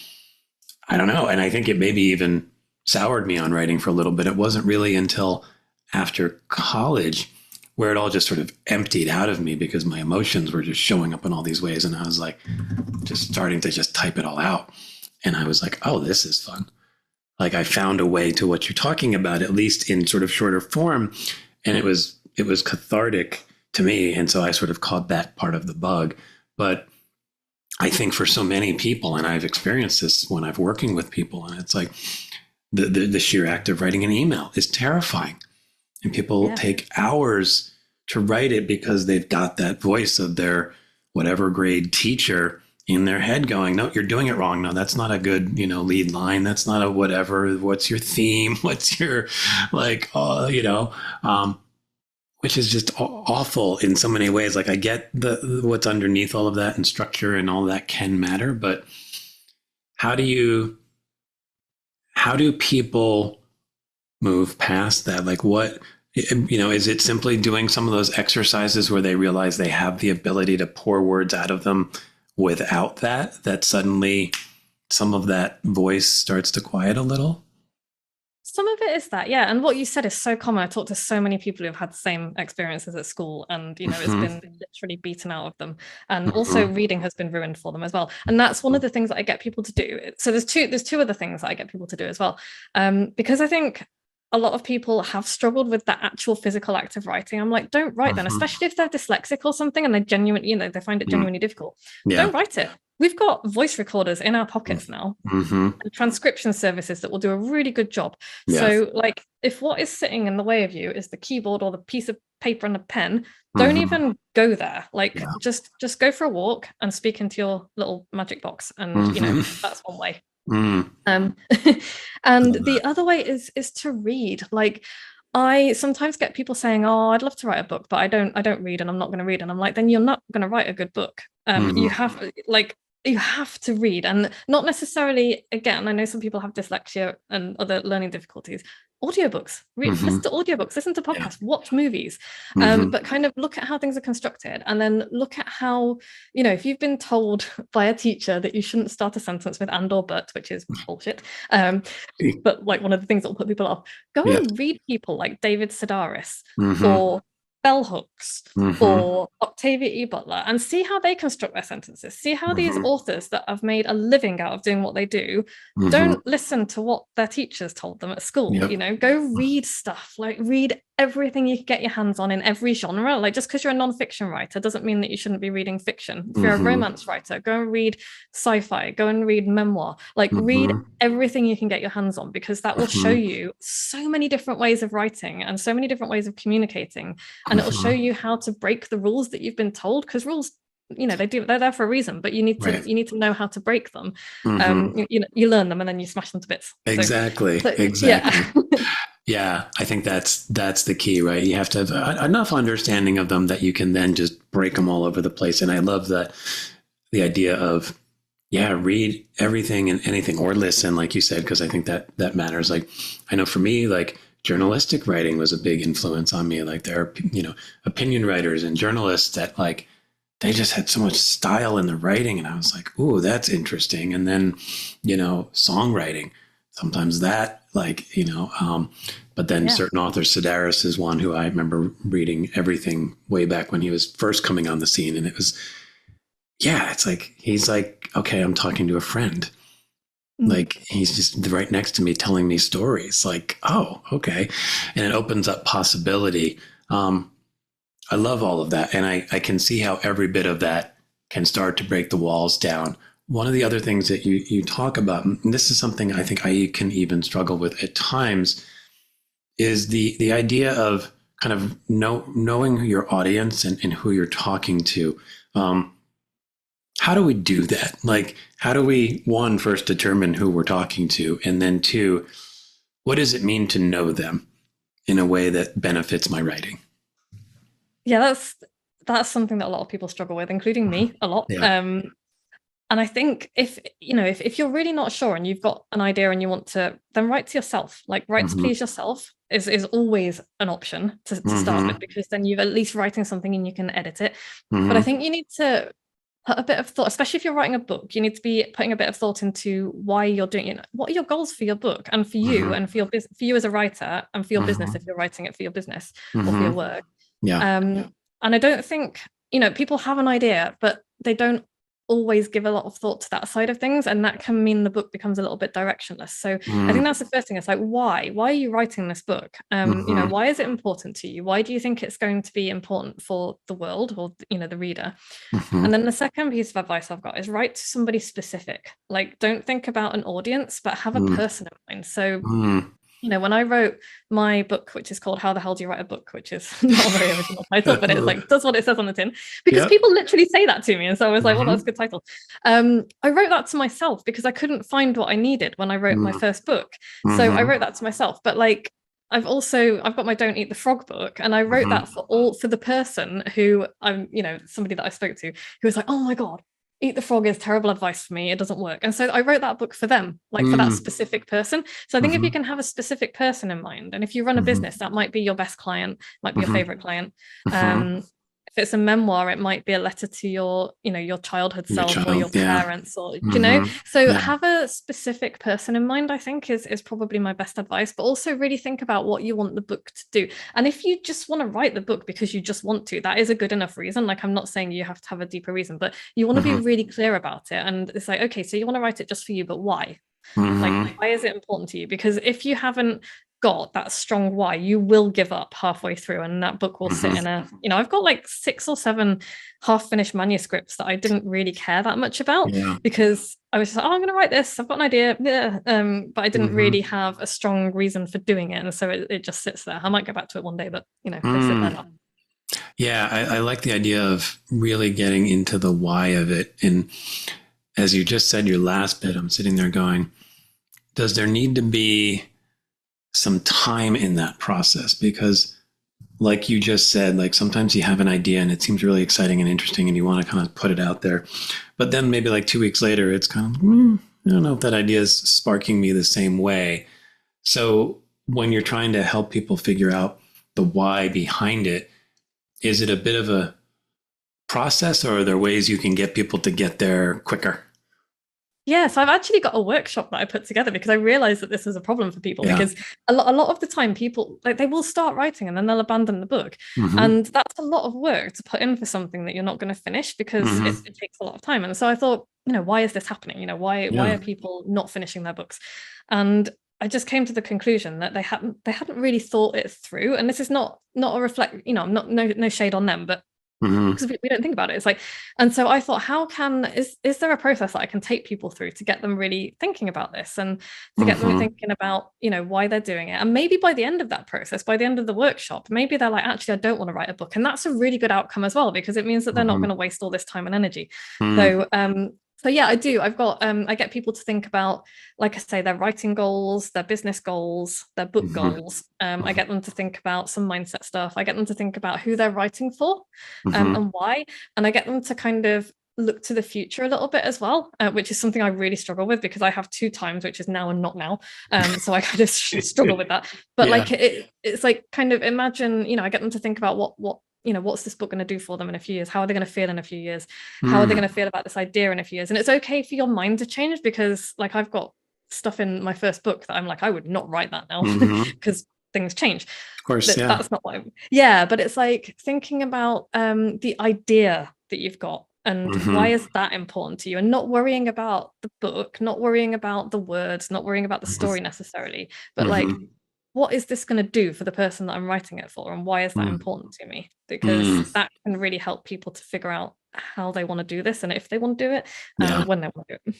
I don't know. And I think it maybe even soured me on writing for a little bit. It wasn't really until after college where it all just sort of emptied out of me, because my emotions were just showing up in all these ways. And I was like, just starting to just type it all out. And I was like, oh, this is fun. Like I found a way to what you're talking about, at least in sort of shorter form. And it was cathartic to me. And so I sort of caught that part of the bug. But I think for so many people, and I've experienced this when I've working with people, and it's like the sheer act of writing an email is terrifying. And people take hours to write it because they've got that voice of their whatever grade teacher in their head going, no, you're doing it wrong. No, that's not a good, lead line. That's not a whatever. What's your theme? What's your which is just awful in so many ways. Like I get what's underneath all of that, and structure and all that can matter, but how do people move past that? Like what, is it simply doing some of those exercises where they realize they have the ability to pour words out of them without that suddenly some of that voice starts to quiet a little? Some of it is that, yeah. And what you said is so common. I talked to so many people who've had the same experiences at school, and it's been literally beaten out of them. And also reading has been ruined for them as well. And that's one of the things that I get people to do. So there's two other things that I get people to do as well. Because I think a lot of people have struggled with that actual physical act of writing. I'm like, don't write then, especially if they're dyslexic or something and they genuinely, they find it genuinely difficult. Yeah. Don't write it. We've got voice recorders in our pockets now, and transcription services that will do a really good job. Yeah. So like if what is sitting in the way of you is the keyboard or the piece of paper and a pen, don't even go there. Like just go for a walk and speak into your little magic box. And that's one way. And the other way is to read. Like I sometimes get people saying, oh, I'd love to write a book, but I don't read and I'm not going to read. And I'm like, then you're not going to write a good book. You have to read, and not necessarily, again, I know some people have dyslexia and other learning difficulties. Audiobooks, listen to audiobooks, listen to podcasts, watch movies, but kind of look at how things are constructed, and then look at how, if you've been told by a teacher that you shouldn't start a sentence with and or but, which is bullshit, but like one of the things that will put people off, go and read people like David Sedaris or bell hooks or Octavia E. Butler, and see how they construct their sentences. See how these authors that have made a living out of doing what they do don't listen to what their teachers told them at school. Go read stuff, like read everything you can get your hands on in every genre. Like just because you're a non-fiction writer doesn't mean that you shouldn't be reading fiction. If you're a romance writer, go and read sci-fi, go and read memoir, like read everything you can get your hands on, because that will show you so many different ways of writing and so many different ways of communicating. And it'll show you how to break the rules that you've been told, because rules, they're there for a reason, but you need to know how to break them. You learn them and then you smash them to bits. Exactly. Yeah, I think that's the key, right? You have to have enough understanding of them that you can then just break them all over the place. And I love the idea of, read everything and anything, or listen, like you said, because I think that matters. Like I know for me, like journalistic writing was a big influence on me. Like there are, opinion writers and journalists that like, they just had so much style in the writing. And I was like, ooh, that's interesting. And then, songwriting, sometimes that but then certain authors, Sedaris is one who I remember reading everything way back when he was first coming on the scene. And it was, it's like, he's like, okay, I'm talking to a friend. Like he's just right next to me telling me stories, like, oh, okay. And it opens up possibility. I love all of that. And I can see how every bit of that can start to break the walls down. One of the other things that you talk about, and this is something I think I can even struggle with at times, is the idea of kind of knowing your audience and who you're talking to. How do we do that? Like, how do we, one, first determine who we're talking to, and then two, what does it mean to know them in a way that benefits my writing? Yeah, that's something that a lot of people struggle with, including me a lot. Yeah. And I think if you're really not sure and you've got an idea and you want to, then write to yourself. Like write to please yourself is always an option to start with, because then you've at least writing something and you can edit it. But I think you need to put a bit of thought, especially if you're writing a book, you need to be putting a bit of thought into why you're doing it. What are your goals for your book and for you and for your business, for you as a writer, and for your business if you're writing it for your business or for your work. Yeah. And I don't think, people have an idea, but they don't always give a lot of thought to that side of things, and that can mean the book becomes a little bit directionless. So I think that's the first thing. It's like, why are you writing this book? Why is it important to you? Why do you think it's going to be important for the world or the reader? And then the second piece of advice I've got is write to somebody specific. Like, don't think about an audience, but have a person in mind. So when I wrote my book, which is called How the Hell Do You Write a Book, which is not a very original title, but it's like, does what it says on the tin, because people literally say that to me. And so I was like, well, that's a good title. I wrote that to myself because I couldn't find what I needed when I wrote my first book. So I wrote that to myself. But like, I've got my Don't Eat the Frog book, and I wrote that for the person who somebody that I spoke to who was like, oh my God, eat the frog is terrible advice for me. It doesn't work. And so I wrote that book for them, like for that specific person. So I think if you can have a specific person in mind, and if you run a business, that might be your best client, might be your favorite client. If it's a memoir, it might be a letter to your childhood self or your parents, or so have a specific person in mind, I think is probably my best advice. But also really think about what you want the book to do. And if you just want to write the book because you just want to, that is a good enough reason. Like, I'm not saying you have to have a deeper reason, but you want to be really clear about it. And it's like, okay, so you want to write it just for you, but why? Like, why is it important to you? Because if you haven't got that strong why, you will give up halfway through, and that book will sit in I've got like 6 or 7 half-finished manuscripts that I didn't really care that much about, because I was just like, I'm going to write this, I've got an idea, but I didn't really have a strong reason for doing it, and so it just sits there. I might go back to it one day, but they sit there now. Yeah, I like the idea of really getting into the why of it. And as you just said, your last bit, I'm sitting there going, does there need to be some time in that process? Because like you just said, like sometimes you have an idea and it seems really exciting and interesting and you want to kind of put it out there. But then maybe like 2 weeks later, it's kind of, I don't know if that idea is sparking me the same way. So when you're trying to help people figure out the why behind it, is it a bit of a process, or are there ways you can get people to get there quicker? Yeah, so I've actually got a workshop that I put together because I realized that this is a problem for people, because a lot of the time people, like, they will start writing and then they'll abandon the book. And that's a lot of work to put in for something that you're not going to finish, because it takes a lot of time. And so I thought, why is this happening? Why are people not finishing their books? And I just came to the conclusion that they hadn't really thought it through. And this is not a reflect, I'm not no shade on them, but because we don't think about it. It's like, and so I thought, is there a process that I can take people through to get them really thinking about this, and to get them thinking about, why they're doing it? And maybe by the end of that process, by the end of the workshop, maybe they're like, actually, I don't want to write a book. And that's a really good outcome as well, because it means that they're not going to waste all this time and energy. So yeah, I do. I've got, I get people to think about, like I say, their writing goals, their business goals, their book goals. I get them to think about some mindset stuff. I get them to think about who they're writing for and why. And I get them to kind of look to the future a little bit as well, which is something I really struggle with, because I have 2 times, which is now and not now. So I kind of struggle with that. But like, it's like, kind of imagine, I get them to think about what what's this book going to do for them in a few years? How are they going to feel in a few years? How are they going to feel about this idea in a few years? And it's okay for your mind to change, because like, I've got stuff in my first book that I'm like, I would not write that now, because things change. Of course, that's not what but it's like thinking about the idea that you've got, and why is that important to you, and not worrying about the book, not worrying about the words, not worrying about the story necessarily, but like, what is this going to do for the person that I'm writing it for, and why is that important to me? Because that can really help people to figure out how they want to do this, and if they want to do it, when they want to do it.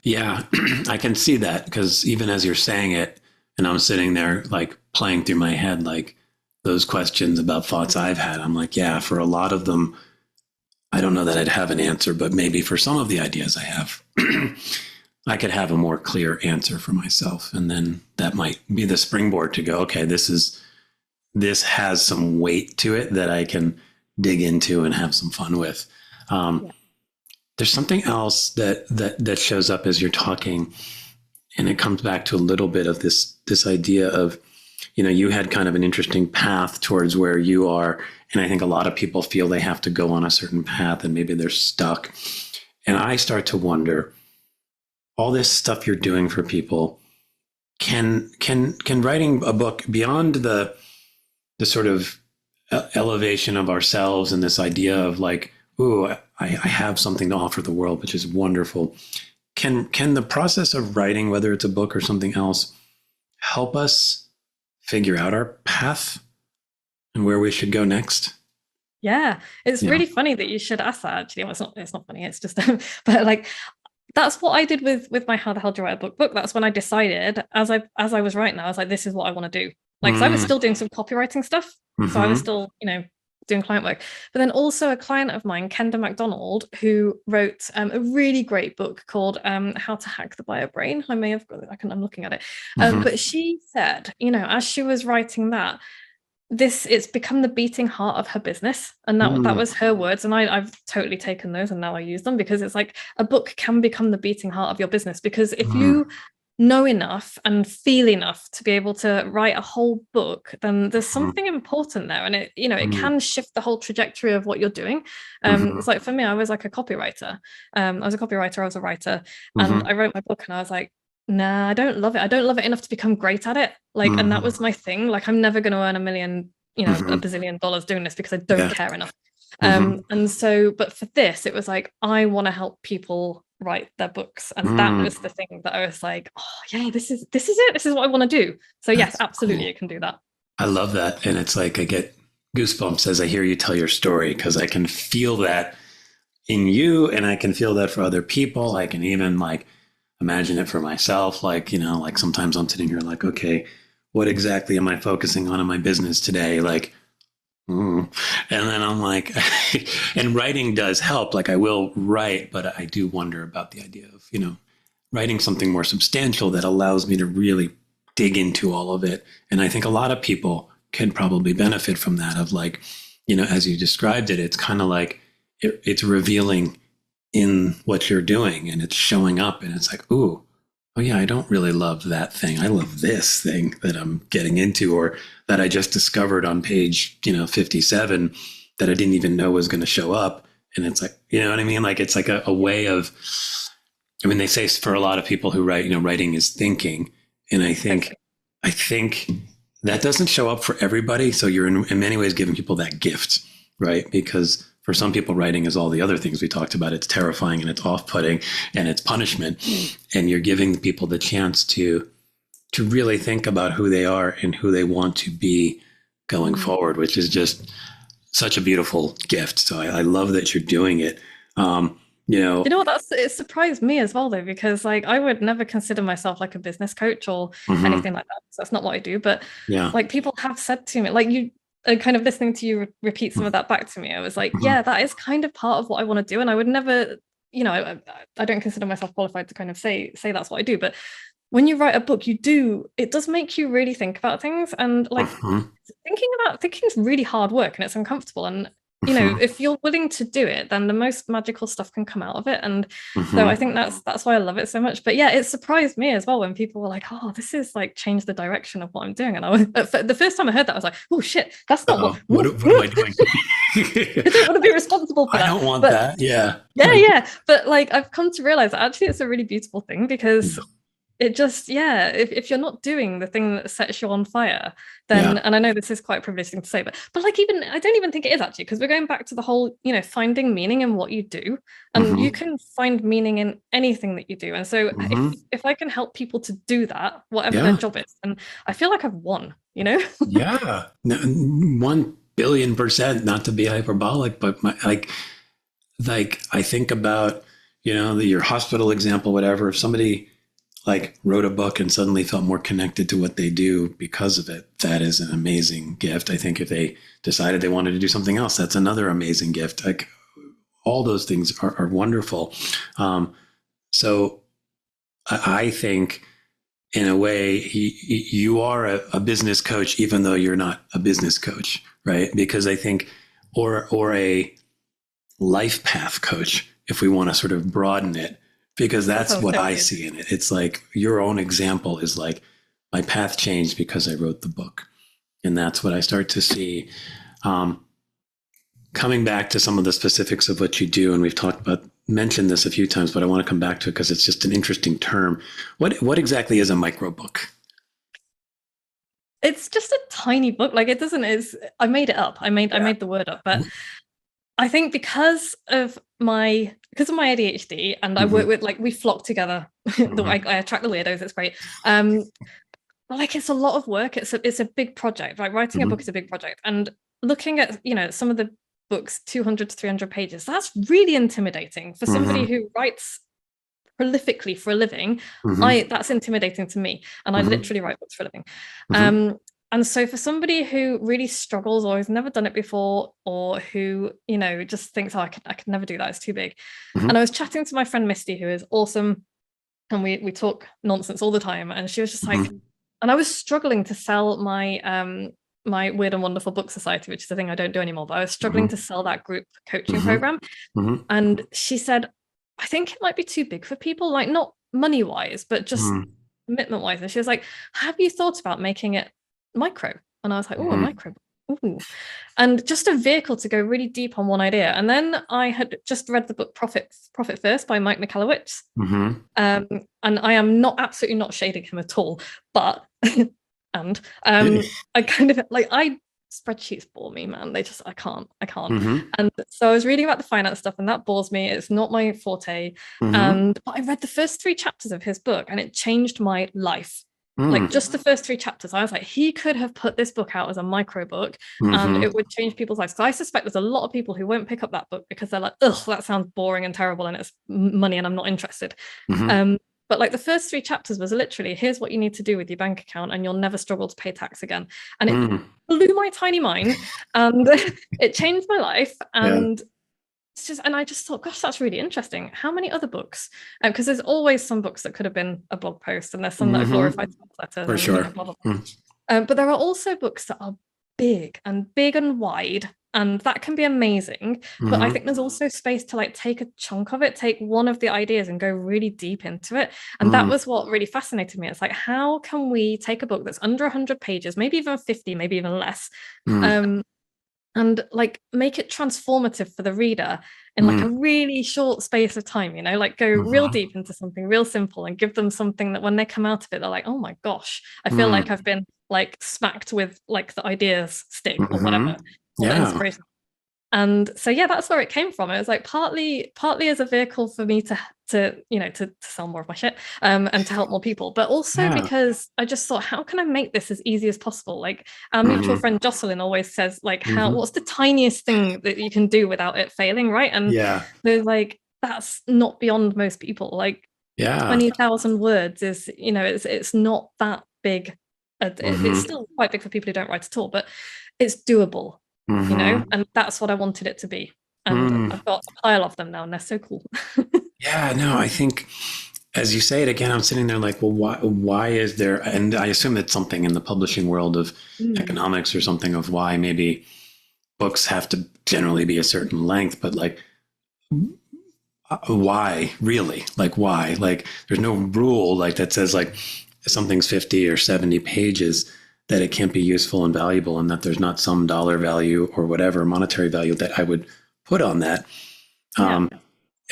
Yeah, I can see that, because even as you're saying it, and I'm sitting there like playing through my head, like those questions about thoughts I've had, I'm like, yeah, for a lot of them, I don't know that I'd have an answer, but maybe for some of the ideas I have. I could have a more clear answer for myself. And then that might be the springboard to go, okay, this has some weight to it that I can dig into and have some fun with. There's something else that shows up as you're talking, and it comes back to a little bit of this idea of, you had kind of an interesting path towards where you are. And I think a lot of people feel they have to go on a certain path and maybe they're stuck. And I start to wonder, all this stuff you're doing for people, can writing a book beyond the sort of elevation of ourselves and this idea of like, ooh, I have something to offer the world, which is wonderful. Can the process of writing, whether it's a book or something else, help us figure out our path and where we should go next? Yeah, it's really funny that you should ask that, actually. Well, it's not funny, it's just but like that's what I did with my How the Hell Do You Write a Book. That's when I decided, as I was writing, I was like, this is what I want to do. Like, so I was still doing some copywriting stuff. So I was still, doing client work. But then also a client of mine, Kenda MacDonald, who wrote a really great book called How to Hack the Buyer Brain. I may have got it, I'm looking at it. But she said, as she was writing that, it's become the beating heart of her business. And that was her words. And I've totally taken those and now I use them, because it's like a book can become the beating heart of your business. Because if you know enough and feel enough to be able to write a whole book, then there's something important there. And it can shift the whole trajectory of what you're doing. It's like, for me, I was like a copywriter. I was a writer, and I wrote my book and I was like, nah, I don't love it. I don't love it enough to become great at it. Like, and that was my thing. Like, I'm never going to earn $1 million, a bazillion dollars doing this, because I don't care enough. And so, but for this, it was like, I want to help people write their books. And that was the thing that I was like, oh yeah, this is it. This is what I want to do. So yes, absolutely, you can do that. I love that. And it's like, I get goosebumps as I hear you tell your story, because I can feel that in you and I can feel that for other people. I can even like imagine it for myself. Like, like sometimes I'm sitting here like, okay, what exactly am I focusing on in my business today? Like, and then I'm like, and writing does help. Like, I will write, but I do wonder about the idea of, writing something more substantial that allows me to really dig into all of it. And I think a lot of people can probably benefit from that, of like, as you described it, it's kind of like it's revealing in what you're doing and it's showing up, and it's like, ooh, oh yeah, I don't really love that thing. I love this thing that I'm getting into, or that I just discovered on page, 57 that I didn't even know was going to show up. And it's like, you know what I mean? Like, it's like a way of, they say for a lot of people who write, writing is thinking. And I think that doesn't show up for everybody. So you're in many ways giving people that gift, right? Because for some people, writing is all the other things we talked about. It's terrifying and it's off-putting and it's punishment. And you're giving people the chance to really think about who they are and who they want to be going forward, which is just such a beautiful gift. So I love that you're doing it. It surprised me as well, though, because like I would never consider myself like a business coach or anything like that. So that's not what I do. But like, people have said to me, like, you kind of listening to you repeat some of that back to me, I was like, yeah, that is kind of part of what I want to do. And I would never, I don't consider myself qualified to kind of say that's what I do. But when you write a book, it does make you really think about things. And like, thinking is really hard work and it's uncomfortable. And if you're willing to do it, then the most magical stuff can come out of it. And so I think that's why I love it so much. But yeah, it surprised me as well when people were like, oh, this is like changed the direction of what I'm doing. And I was, the first time I heard that, I was like, oh shit, that's not what am I doing? I don't want to be responsible for that. I don't want that. Yeah. Yeah. But like, I've come to realize that actually it's a really beautiful thing, because it just, if you're not doing the thing that sets you on fire, then, and I know this is quite a privileged thing to say, but like, even, I don't even think it is actually, because we're going back to the whole, finding meaning in what you do, and you can find meaning in anything that you do. And so if I can help people to do that, whatever their job is, and I feel like I've won, Yeah. 1,000,000,000%, not to be hyperbolic, but I think about, your hospital example, whatever, if somebody like wrote a book and suddenly felt more connected to what they do because of it, that is an amazing gift. I think if they decided they wanted to do something else, that's another amazing gift. Like, all those things are wonderful. So I think in a way you are a business coach, even though you're not a business coach, right? Because I think, or a life path coach, if we want to sort of broaden it, because that's what I see in it. It's like your own example is like, my path changed because I wrote the book. And that's what I start to see. Coming back to some of the specifics of what you do, and we've mentioned this a few times, but I want to come back to it because it's just an interesting term. What exactly is a microbook? It's just a tiny book. Like I made it up. I made the word up, but I think because of my ADHD, and I work with, like, we flock together. I attract the weirdos. It's great. Like, it's a lot of work. It's a big project. Like, writing a book is a big project, and looking at, some of the books, 200 to 300 pages, that's really intimidating for somebody who writes prolifically for a living. That's intimidating to me, and I literally write books for a living. And so for somebody who really struggles or has never done it before, or who, just thinks, I could never do that, it's too big. And I was chatting to my friend Misty, who is awesome, and we talk nonsense all the time, and she was just like, and I was struggling to sell my my Weird and Wonderful Book Society, which is a thing I don't do anymore, but I was struggling to sell that group coaching program. And she said, I think it might be too big for people, like, not money wise, but just commitment wise. And she was like, have you thought about making it micro? And I was like, oh, a micro. Ooh. And just a vehicle to go really deep on one idea. And then I had just read the book Profit First by Mike Michalowicz. And I am absolutely not shading him at all, but I kind of like, spreadsheets bore me, man. I can't. And so I was reading about the finance stuff, and that bores me. It's not my forte. But I read the first 3 chapters of his book, and it changed my life. Like, just the first 3 chapters, I was like, he could have put this book out as a micro book, and it would change people's lives. So I suspect there's a lot of people who won't pick up that book because they're like, ugh, that sounds boring and terrible, and it's money, and I'm not interested. But like, the first 3 chapters was literally, here's what you need to do with your bank account, and you'll never struggle to pay tax again. And it blew my tiny mind, and it changed my life. And it's just, and I just thought, gosh, that's really interesting. How many other books? Because there's always some books that could have been a blog post, and there's some that are glorified letters. For sure. Blah, blah, blah. But there are also books that are big and wide, and that can be amazing. But I think there's also space to, like, take a chunk of it, take one of the ideas and go really deep into it. And that was what really fascinated me. It's like, how can we take a book that's under 100 pages, maybe even 50, maybe even less, and like, make it transformative for the reader in like a really short space of time, like, go real deep into something real simple, and give them something that when they come out of it, they're like, oh my gosh, I feel like I've been, like, smacked with, like, the ideas stick or whatever, or the inspiration. And so, that's where it came from. It was like partly as a vehicle for me to sell more of my shit, and to help more people, but also because I just thought, how can I make this as easy as possible? Like, our mutual friend Jocelyn always says, like, what's the tiniest thing that you can do without it failing, right? And there's, like, that's not beyond most people. Like, 20,000 words is, it's not that big. It's still quite big for people who don't write at all, but it's doable. And that's what I wanted it to be. And I've got a pile of them now, and they're so cool. I think, as you say it again, I'm sitting there like, well, why is there, and I assume it's something in the publishing world of economics or something, of why maybe books have to generally be a certain length, but like, why really? Like, why? Like, there's no rule like that says, like, if something's 50 or 70 pages, that it can't be useful and valuable, and that there's not some dollar value or whatever monetary value that I would put on that. And,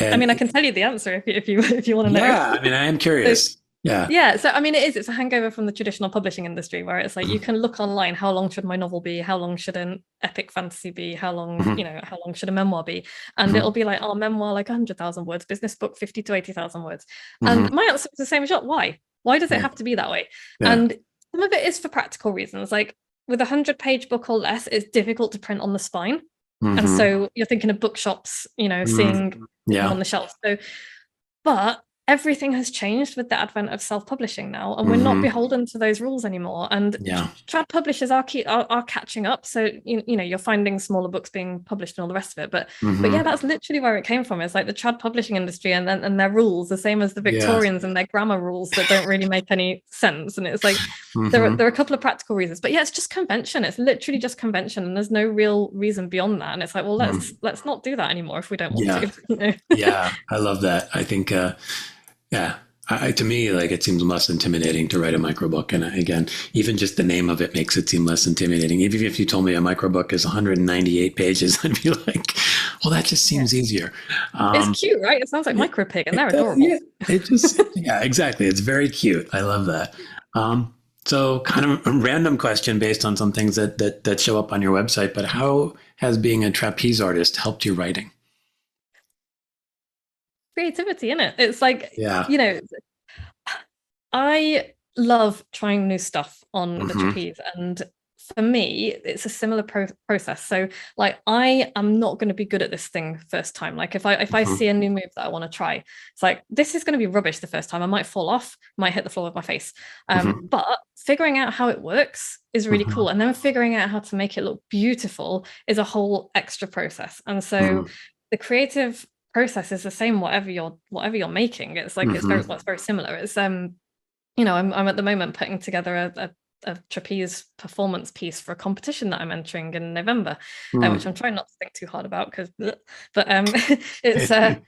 I mean, I can tell you the answer if you want to know. I mean, I am curious. So I mean, it's a hangover from the traditional publishing industry, where it's like, you can look online, how long should my novel be, how long should an epic fantasy be, how long how long should a memoir be, and it'll be like, oh, memoir like 100,000 words, business book 50 to 80,000 words. And my answer is the same as yours. Why does it have to be that way? And some of it is for practical reasons. Like, with a 100-page book or less, it's difficult to print on the spine. And so you're thinking of bookshops, seeing on the shelf. So, but everything has changed with the advent of self-publishing now, and we're not beholden to those rules anymore. And trad publishers are catching up. So you know, you're finding smaller books being published and all the rest of it. But yeah, that's literally where it came from. It's like the trad publishing industry and their rules, the same as the Victorians and their grammar rules that don't really make any sense. And it's like there are a couple of practical reasons, but yeah, it's just convention. It's literally just convention, and there's no real reason beyond that. And it's like, well, let's not do that anymore if we don't want to. You know? Yeah, I love that. I think. To me, like, it seems less intimidating to write a microbook. And again, even just the name of it makes it seem less intimidating. Even if you told me a microbook is 198 pages, I'd be like, well, that just seems easier. It's cute, right? It sounds like MicroPig, and they're adorable. Yeah, exactly. It's very cute. I love that. So kind of a random question based on some things that show up on your website, but how has being a trapeze artist helped you writing? Creativity, in it. It's like, you know, I love trying new stuff on the trapeze, and for me it's a similar process. So like, I am not going to be good at this thing first time. Like if I see a new move that I want to try, it's like, this is going to be rubbish the first time. I might fall off, might hit the floor with my face, but figuring out how it works is really cool, and then figuring out how to make it look beautiful is a whole extra process. And so the creative process is the same whatever you're making. It's like it's very similar. It's you know, I'm at the moment putting together a trapeze performance piece for a competition that I'm entering in November, which I'm trying not to think too hard about because but it's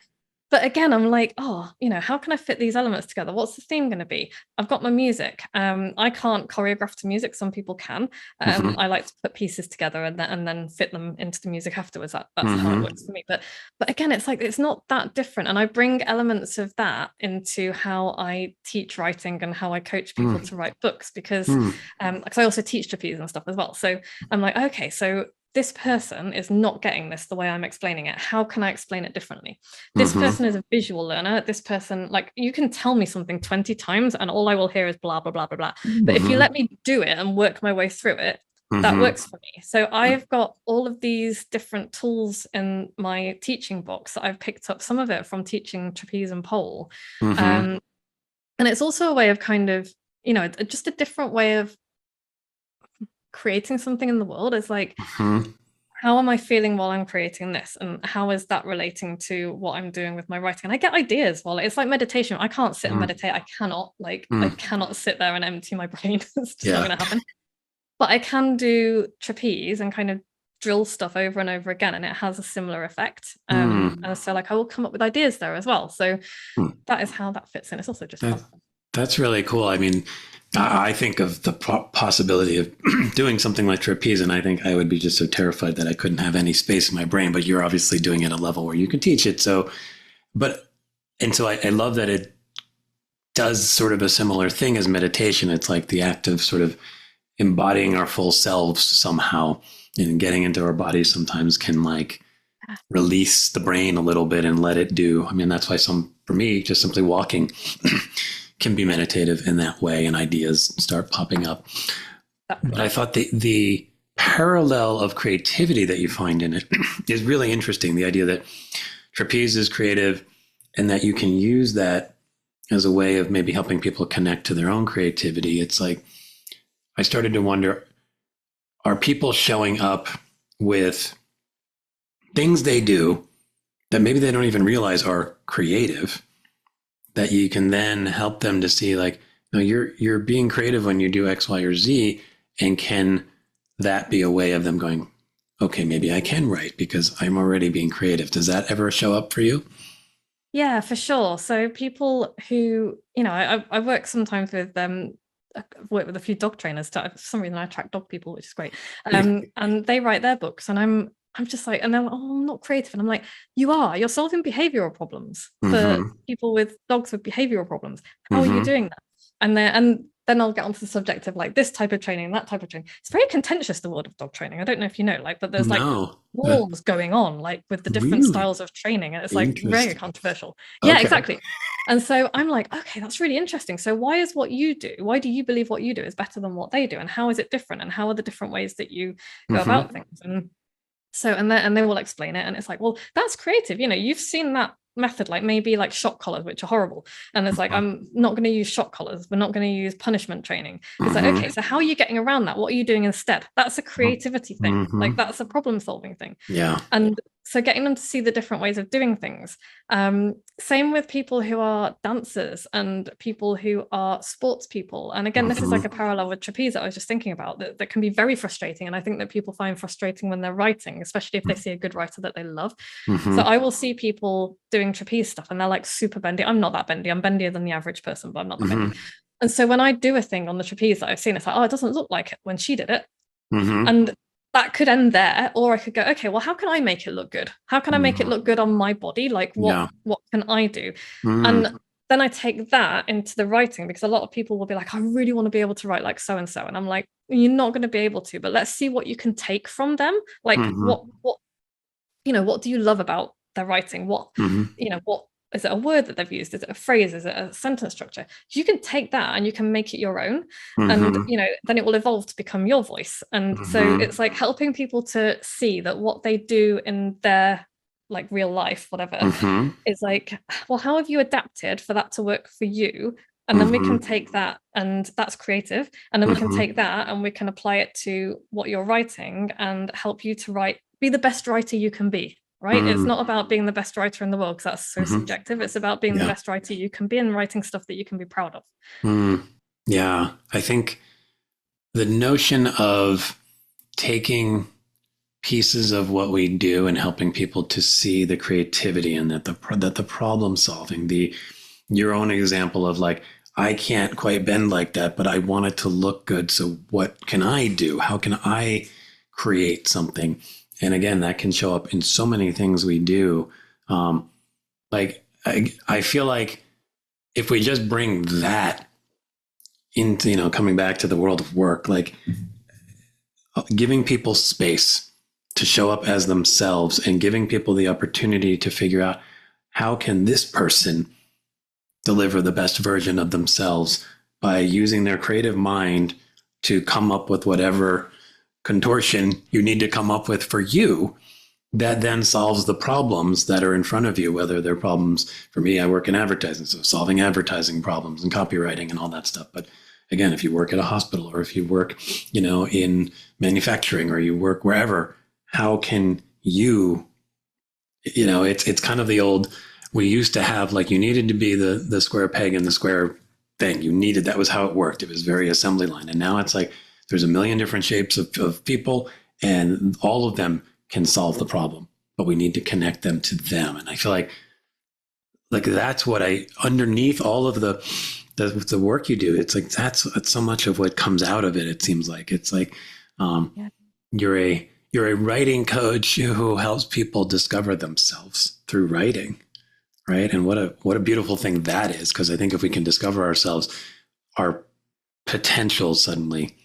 but again, I'm like, oh, you know, how can I fit these elements together? What's the theme going to be? I've got my music. I can't choreograph to music. Some people can. I like to put pieces together and then fit them into the music afterwards. That's how it works for me. But again, it's like, it's not that different. And I bring elements of that into how I teach writing and how I coach people to write books, because I also teach trapeze and stuff as well. So I'm like, okay, so this person is not getting this the way I'm explaining it. How can I explain it differently? This person is a visual learner. This person, like, you can tell me something 20 times and all I will hear is blah, blah, blah, blah, blah. But if you let me do it and work my way through it, that works for me. So I've got all of these different tools in my teaching box that I've picked up, some of it from teaching trapeze and pole. And it's also a way of kind of, you know, just a different way of creating something in the world. Is like, how am I feeling while I'm creating this, and how is that relating to what I'm doing with my writing? And I get ideas while it's like meditation. I can't sit and meditate. I cannot I cannot sit there and empty my brain. It's just not going to happen. But I can do trapeze and kind of drill stuff over and over again, and it has a similar effect. And so like, I will come up with ideas there as well. So that is how that fits in. It's also just fun. That's really cool. I mean, I think of the possibility of doing something like trapeze, and I think I would be just so terrified that I couldn't have any space in my brain. But you're obviously doing it at a level where you can teach it. So I love that it does sort of a similar thing as meditation. It's like the act of sort of embodying our full selves somehow, and getting into our bodies sometimes can like release the brain a little bit and let it do. I mean, that's why for me, just simply walking can be meditative in that way, and ideas start popping up. But I thought the parallel of creativity that you find in it is really interesting. The idea that trapeze is creative and that you can use that as a way of maybe helping people connect to their own creativity. It's like, I started to wonder, are people showing up with things they do that maybe they don't even realize are creative, that you can then help them to see like, no, you're being creative when you do X, Y, or Z. And can that be a way of them going, okay, maybe I can write because I'm already being creative? Does that ever show up for you? Yeah, for sure. So people who, you know, I work sometimes with I've worked with a few dog trainers. For some reason I attract dog people, which is great. And they write their books, and I'm just like, and they're like, oh, I'm not creative. And I'm like, you're solving behavioral problems for people with dogs with behavioral problems. How are you doing that? And then I'll get onto the subject of like this type of training, that type of training. It's very contentious, the world of dog training. I don't know if you know, like, but there's like wars going on, like with the different styles of training. And it's like very controversial. Yeah, exactly. And so I'm like, okay, that's really interesting. So why do you believe what you do is better than what they do? And how is it different? And how are the different ways that you go about things? And so, and they will explain it. And it's like, well, that's creative. You know, you've seen that method, like maybe like shock collars, which are horrible. And it's like, I'm not going to use shock collars. We're not going to use punishment training. It's like, okay, so how are you getting around that? What are you doing instead? That's a creativity thing. Like that's a problem solving thing. Yeah. And so getting them to see the different ways of doing things. Same with people who are dancers and people who are sports people. And again, this is like a parallel with trapeze that I was just thinking about that can be very frustrating. And I think that people find frustrating when they're writing, especially if they see a good writer that they love. So I will see people doing trapeze stuff and they're like super bendy. I'm not that bendy. I'm bendier than the average person, but I'm not that bendy. And so when I do a thing on the trapeze that I've seen, it's like, oh, it doesn't look like it when she did it. And that could end there, or I could go, okay, well, how can I make it look good? How can I make it look good on my body? Like what can I do? And then I take that into the writing, because a lot of people will be like, I really want to be able to write like so-and-so. And I'm like, you're not going to be able to, but let's see what you can take from them. Like what do you love about their writing? What is it, a word that they've used? Is it a phrase? Is it a sentence structure? You can take that and you can make it your own. And, then it will evolve to become your voice. And so it's like helping people to see that what they do in their like real life, whatever, is like, well, how have you adapted for that to work for you? And then we can take that, and that's creative. And then we can take that and we can apply it to what you're writing and help you to be the best writer you can be. Right? It's not about being the best writer in the world, because that's so subjective. It's about being the best writer you can be and writing stuff that you can be proud of. Yeah. I think the notion of taking pieces of what we do and helping people to see the creativity and that the problem solving, your own example of like, I can't quite bend like that, but I want it to look good. So what can I do? How can I create something? And again, that can show up in so many things we do. Like I feel like if we just bring that into, coming back to the world of work, like giving people space to show up as themselves and giving people the opportunity to figure out how can this person deliver the best version of themselves by using their creative mind to come up with whatever contortion you need to come up with for you, that then solves the problems that are in front of you, whether they're problems. For me, I work in advertising, so solving advertising problems and copywriting and all that stuff. But again, if you work at a hospital, or if you work, in manufacturing, or you work wherever, how can you, it's kind of the old, we used to have, like, you needed to be the square peg in the square thing. That was how it worked. It was very assembly line. And now it's like, there's a million different shapes of people, and all of them can solve the problem, but we need to connect them to them. And I feel like that's what underneath all of the work you do, it's like, that's so much of what comes out of it. It seems like it's like, you're a writing coach who helps people discover themselves through writing. Right. And what a beautiful thing that is. Cause I think if we can discover ourselves, our potential suddenly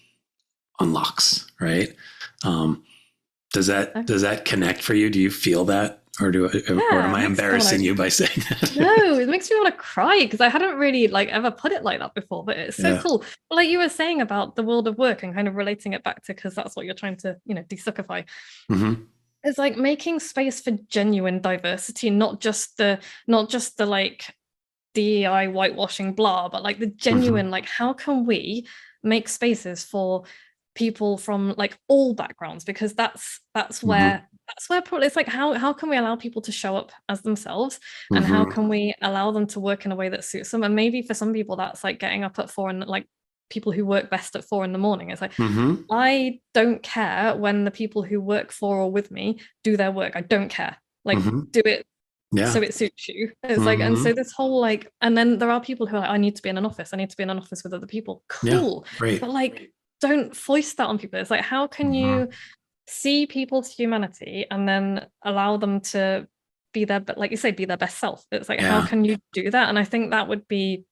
unlocks, right? Does that connect for you? Do you feel that, or am I embarrassing you by saying that? No, it makes me want to cry, because I hadn't really ever put it like that before. But it's so cool. Like you were saying about the world of work and kind of relating it back to, because that's what you're trying to desuckify. It's like making space for genuine diversity, not just the like DEI whitewashing blah, but like the genuine, like, how can we make spaces for people from like all backgrounds? Because that's where probably it's like, how can we allow people to show up as themselves, and how can we allow them to work in a way that suits them? And maybe for some people that's like getting up at 4, and like people who work best at 4 a.m. It's like, I don't care when the people who work for or with me do their work. I don't care. Like, do it so it suits you. It's like, and so this whole like, and then there are people who are like, I need to be in an office. I need to be in an office with other people. Cool. Yeah, great. But like, don't foist that on people. It's like, how can you see people's humanity and then allow them to be their, like you say, be their best self? It's like, how can you do that? And I think that would be,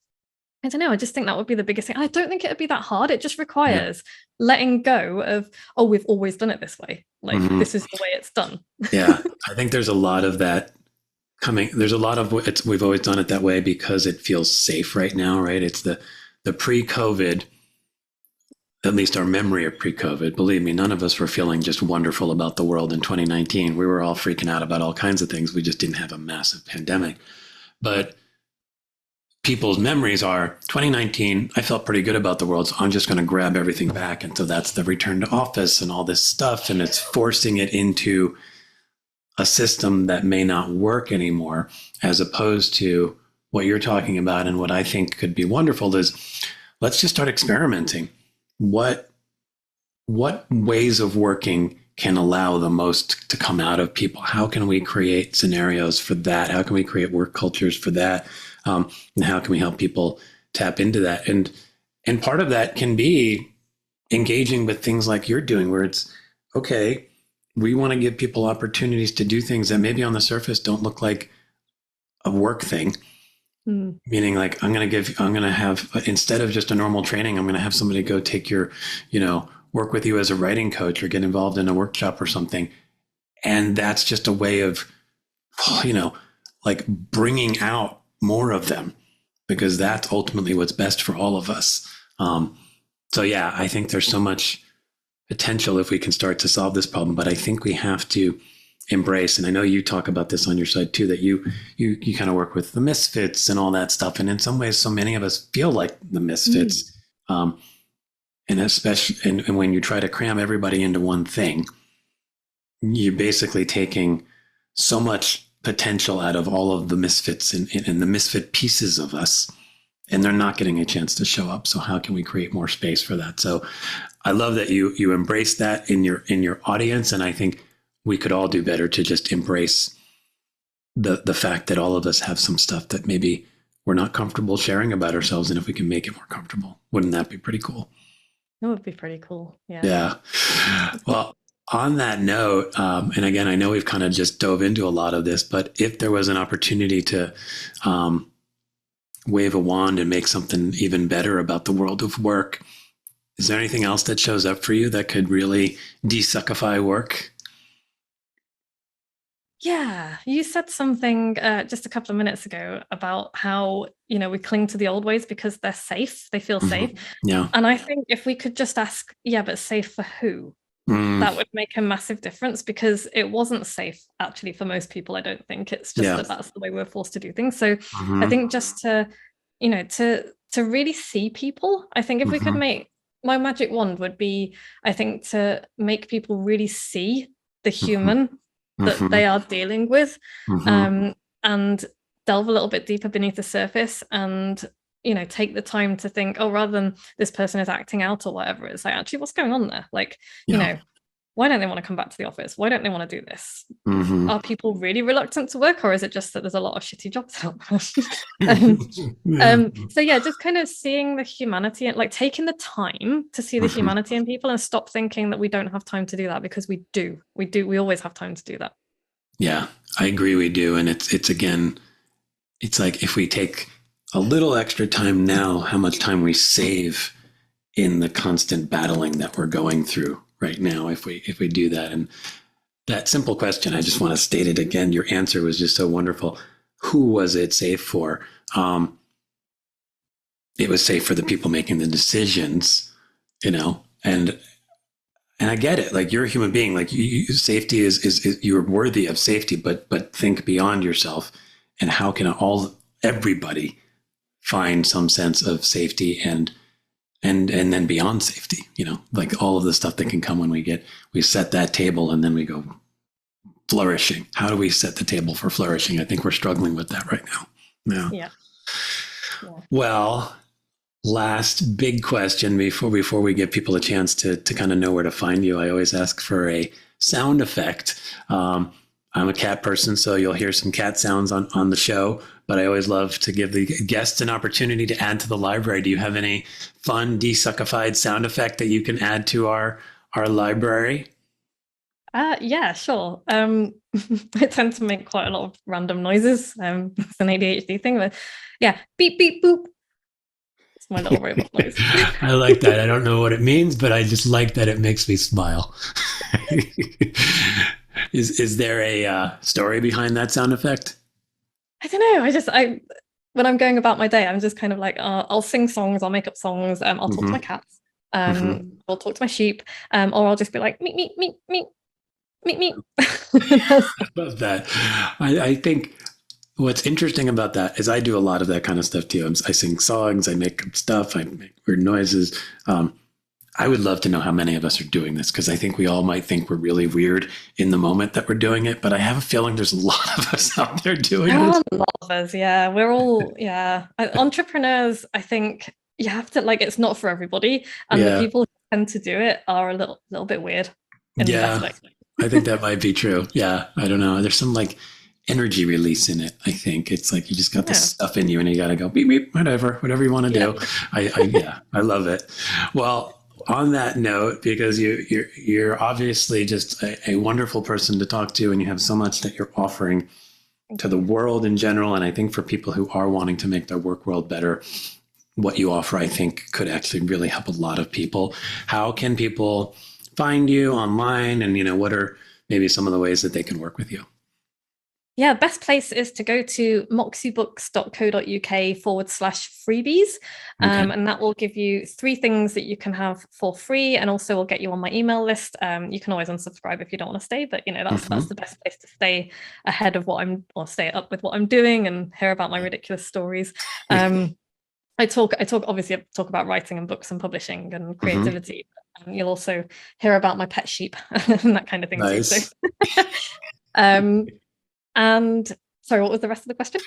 I don't know, I just think that would be the biggest thing. I don't think it would be that hard. It just requires letting go of, oh, we've always done it this way. Like, this is the way it's done. I think there's a lot of that coming. There's a lot of we've always done it that way because it feels safe right now, right? It's the pre-COVID at least our memory of pre-COVID. Believe me, none of us were feeling just wonderful about the world in 2019. We were all freaking out about all kinds of things. We just didn't have a massive pandemic. But people's memories are 2019, I felt pretty good about the world, so I'm just going to grab everything back. And so that's the return to office and all this stuff. And it's forcing it into a system that may not work anymore, as opposed to what you're talking about. And what I think could be wonderful is let's just start experimenting. What ways of working can allow the most to come out of people? How can we create scenarios for that? How can we create work cultures for that? And how can we help people tap into that? And part of that can be engaging with things like you're doing, where it's, okay, we want to give people opportunities to do things that maybe on the surface don't look like a work thing. Meaning, like, I'm going to have, instead of just a normal training, I'm going to have somebody go take your, work with you as a writing coach or get involved in a workshop or something. And that's just a way of, like bringing out more of them, because that's ultimately what's best for all of us. So yeah, I think there's so much potential if we can start to solve this problem, but I think we have to embrace, and I know you talk about this on your side too, that you kind of work with the misfits and all that stuff. And in some ways, so many of us feel like the misfits. And especially, and when you try to cram everybody into one thing, you're basically taking so much potential out of all of the misfits and the misfit pieces of us, and they're not getting a chance to show up. So how can we create more space for that? So I love that you embrace that in your audience. And I think we could all do better to just embrace the fact that all of us have some stuff that maybe we're not comfortable sharing about ourselves. And if we can make it more comfortable, wouldn't that be pretty cool? That would be pretty cool. Yeah. Yeah. Well, on that note, and again, I know we've kind of just dove into a lot of this, but if there was an opportunity to wave a wand and make something even better about the world of work, is there anything else that shows up for you that could really desuckify work? Yeah, you said something just a couple of minutes ago about how, we cling to the old ways because they're safe, they feel safe. Yeah. And I think if we could just ask, yeah, but safe for who? That would make a massive difference, because it wasn't safe actually for most people. I don't think it's just that that's the way we're forced to do things. So I think just to, to really see people, I think if we could make, my magic wand would be, I think, to make people really see the human that they are dealing with, and delve a little bit deeper beneath the surface, and take the time to think, oh, rather than this person is acting out or whatever, it's like, actually, what's going on there? Like, why don't they want to come back to the office? Why don't they want to do this? Are people really reluctant to work, or is it just that there's a lot of shitty jobs out there? So yeah, just kind of seeing the humanity and like taking the time to see the humanity in people, and stop thinking that we don't have time to do that, because we do. We always have time to do that. Yeah, I agree. We do. And it's again, it's like, if we take a little extra time now, how much time we save in the constant battling that we're going through right now, if we do that. And that simple question, I just want to state it again. Your answer was just so wonderful. Who was it safe for? It was safe for the people making the decisions, and I get it. Like, you're a human being. Like, safety is you're worthy of safety, but think beyond yourself. And how can everybody find some sense of safety and then beyond safety, like all of the stuff that can come when we set that table and then we go flourishing. How do we set the table for flourishing? I think we're struggling with that right now. Yeah. Well, last big question before we give people a chance to kind of know where to find you. I always ask for a sound effect. I'm a cat person, so you'll hear some cat sounds on the show, but I always love to give the guests an opportunity to add to the library. Do you have any fun desuckified sound effect that you can add to our library? Yeah, sure. I tend to make quite a lot of random noises. It's an ADHD thing, but yeah, beep, beep, boop. It's my little robot noise. I like that. I don't know what it means, but I just like that it makes me smile. Is there a story behind that sound effect? I don't know. when I'm going about my day, I'm just kind of like, I'll sing songs, I'll make up songs, I'll talk to my cats. I'll talk to my sheep, or I'll just be like, meet, meet, meet, meet, meet, meet. I love that. I think what's interesting about that is I do a lot of that kind of stuff too. I sing songs, I make up stuff, I make weird noises. I would love to know how many of us are doing this, because I think we all might think we're really weird in the moment that we're doing it, but I have a feeling there's a lot of us out there doing this. A lot of us, yeah. We're all, yeah. Entrepreneurs, I think you have to, like, it's not for everybody. And the people who tend to do it are a little bit weird. Yeah, I think that might be true. Yeah, I don't know. There's some like energy release in it. I think it's like you just got this stuff in you and you got to go beep, beep, whatever you want to do. I love it. Well, on that note, because you're obviously just a wonderful person to talk to, and you have so much that you're offering to the world in general. And I think for people who are wanting to make their work world better, what you offer, I think, could actually really help a lot of people. How can people find you online, and what are maybe some of the ways that they can work with you? Yeah, best place is to go to moxiebooks.co.uk/freebies. And that will give you 3 things that you can have for free, and also will get you on my email list. You can always unsubscribe if you don't want to stay, but that's the best place to stay ahead of stay up with what I'm doing and hear about my ridiculous stories. I talk about writing and books and publishing and creativity. You'll also hear about my pet sheep and that kind of thing. Nice. Too. So. And sorry, what was the rest of the question?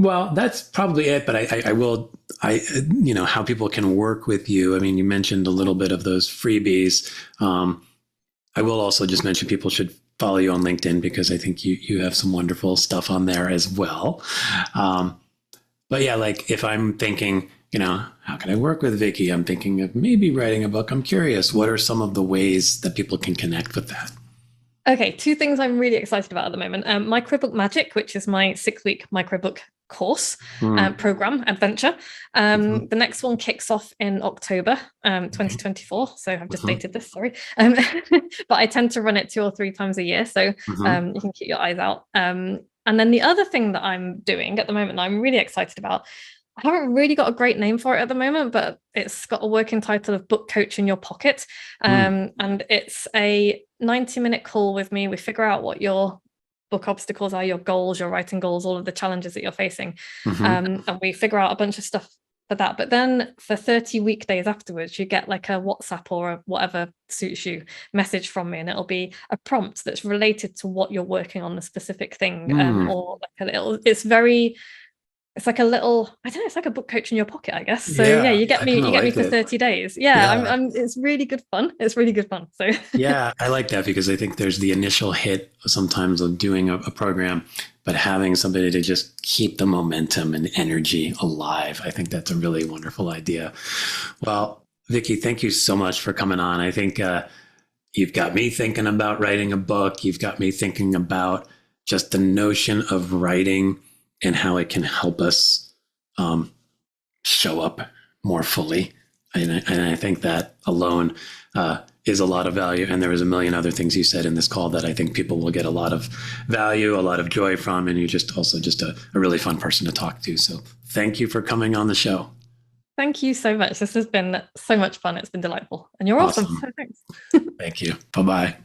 Well, that's probably it. But I will, how people can work with you. I mean, you mentioned a little bit of those freebies. I will also just mention people should follow you on LinkedIn, because I think you have some wonderful stuff on there as well. But yeah, like if I'm thinking, how can I work with Vicky? I'm thinking of maybe writing a book. I'm curious, what are some of the ways that people can connect with that? Okay, 2 things I'm really excited about at the moment. MicroBook Magic, which is my 6-week MicroBook course program adventure. The next one kicks off in October 2024. So I've just dated this, sorry. But I tend to run it 2 or 3 times a year. So you can keep your eyes out. And then the other thing that I'm doing at the moment that I'm really excited about, I haven't really got a great name for it at the moment, but it's got a working title of Book Coach in Your Pocket. And it's a 90-minute call with me. We figure out what your book obstacles are, your goals, your writing goals, all of the challenges that you're facing. And we figure out a bunch of stuff for that. But then for 30 weekdays afterwards, you get like a WhatsApp or a whatever suits you message from me, and it'll be a prompt that's related to what you're working on, the specific thing, or like a little, it's like a little, I don't know, it's like a book coach in your pocket, I guess. So you get me for 30 days. It's really good fun. It's really good fun. So yeah, I like that, because I think there's the initial hit sometimes of doing a program, but having somebody to just keep the momentum and energy alive. I think that's a really wonderful idea. Well, Vicky, thank you so much for coming on. I think you've got me thinking about writing a book. You've got me thinking about just the notion of writing and how it can help us show up more fully. And I think that alone is a lot of value. And there was a million other things you said in this call that I think people will get a lot of value, a lot of joy from. And you're just a really fun person to talk to. So thank you for coming on the show. Thank you so much. This has been so much fun. It's been delightful. And you're awesome. So thanks. Thank you. Bye-bye.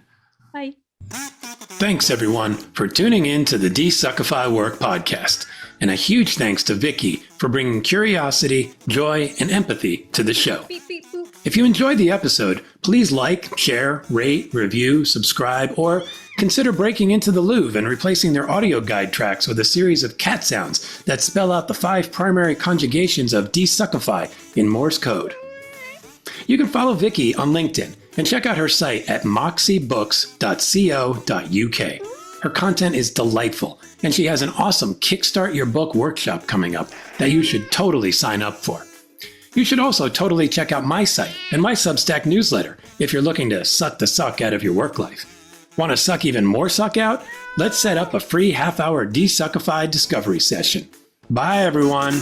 Bye. Thanks, everyone, for tuning in to the DesuckifyWork Podcast. And a huge thanks to Vicky for bringing curiosity, joy, and empathy to the show. Beep, beep, boop. If you enjoyed the episode, please like, share, rate, review, subscribe, or consider breaking into the Louvre and replacing their audio guide tracks with a series of cat sounds that spell out the 5 primary conjugations of desuckify in Morse code. You can follow Vicky on LinkedIn and check out her site at moxiebooks.co.uk. Her content is delightful, and she has an awesome Kickstart Your Book workshop coming up that you should totally sign up for. You should also totally check out my site and my Substack newsletter if you're looking to suck the suck out of your work life. Want to suck even more suck out? Let's set up a free half-hour Desuckify discovery session. Bye, everyone.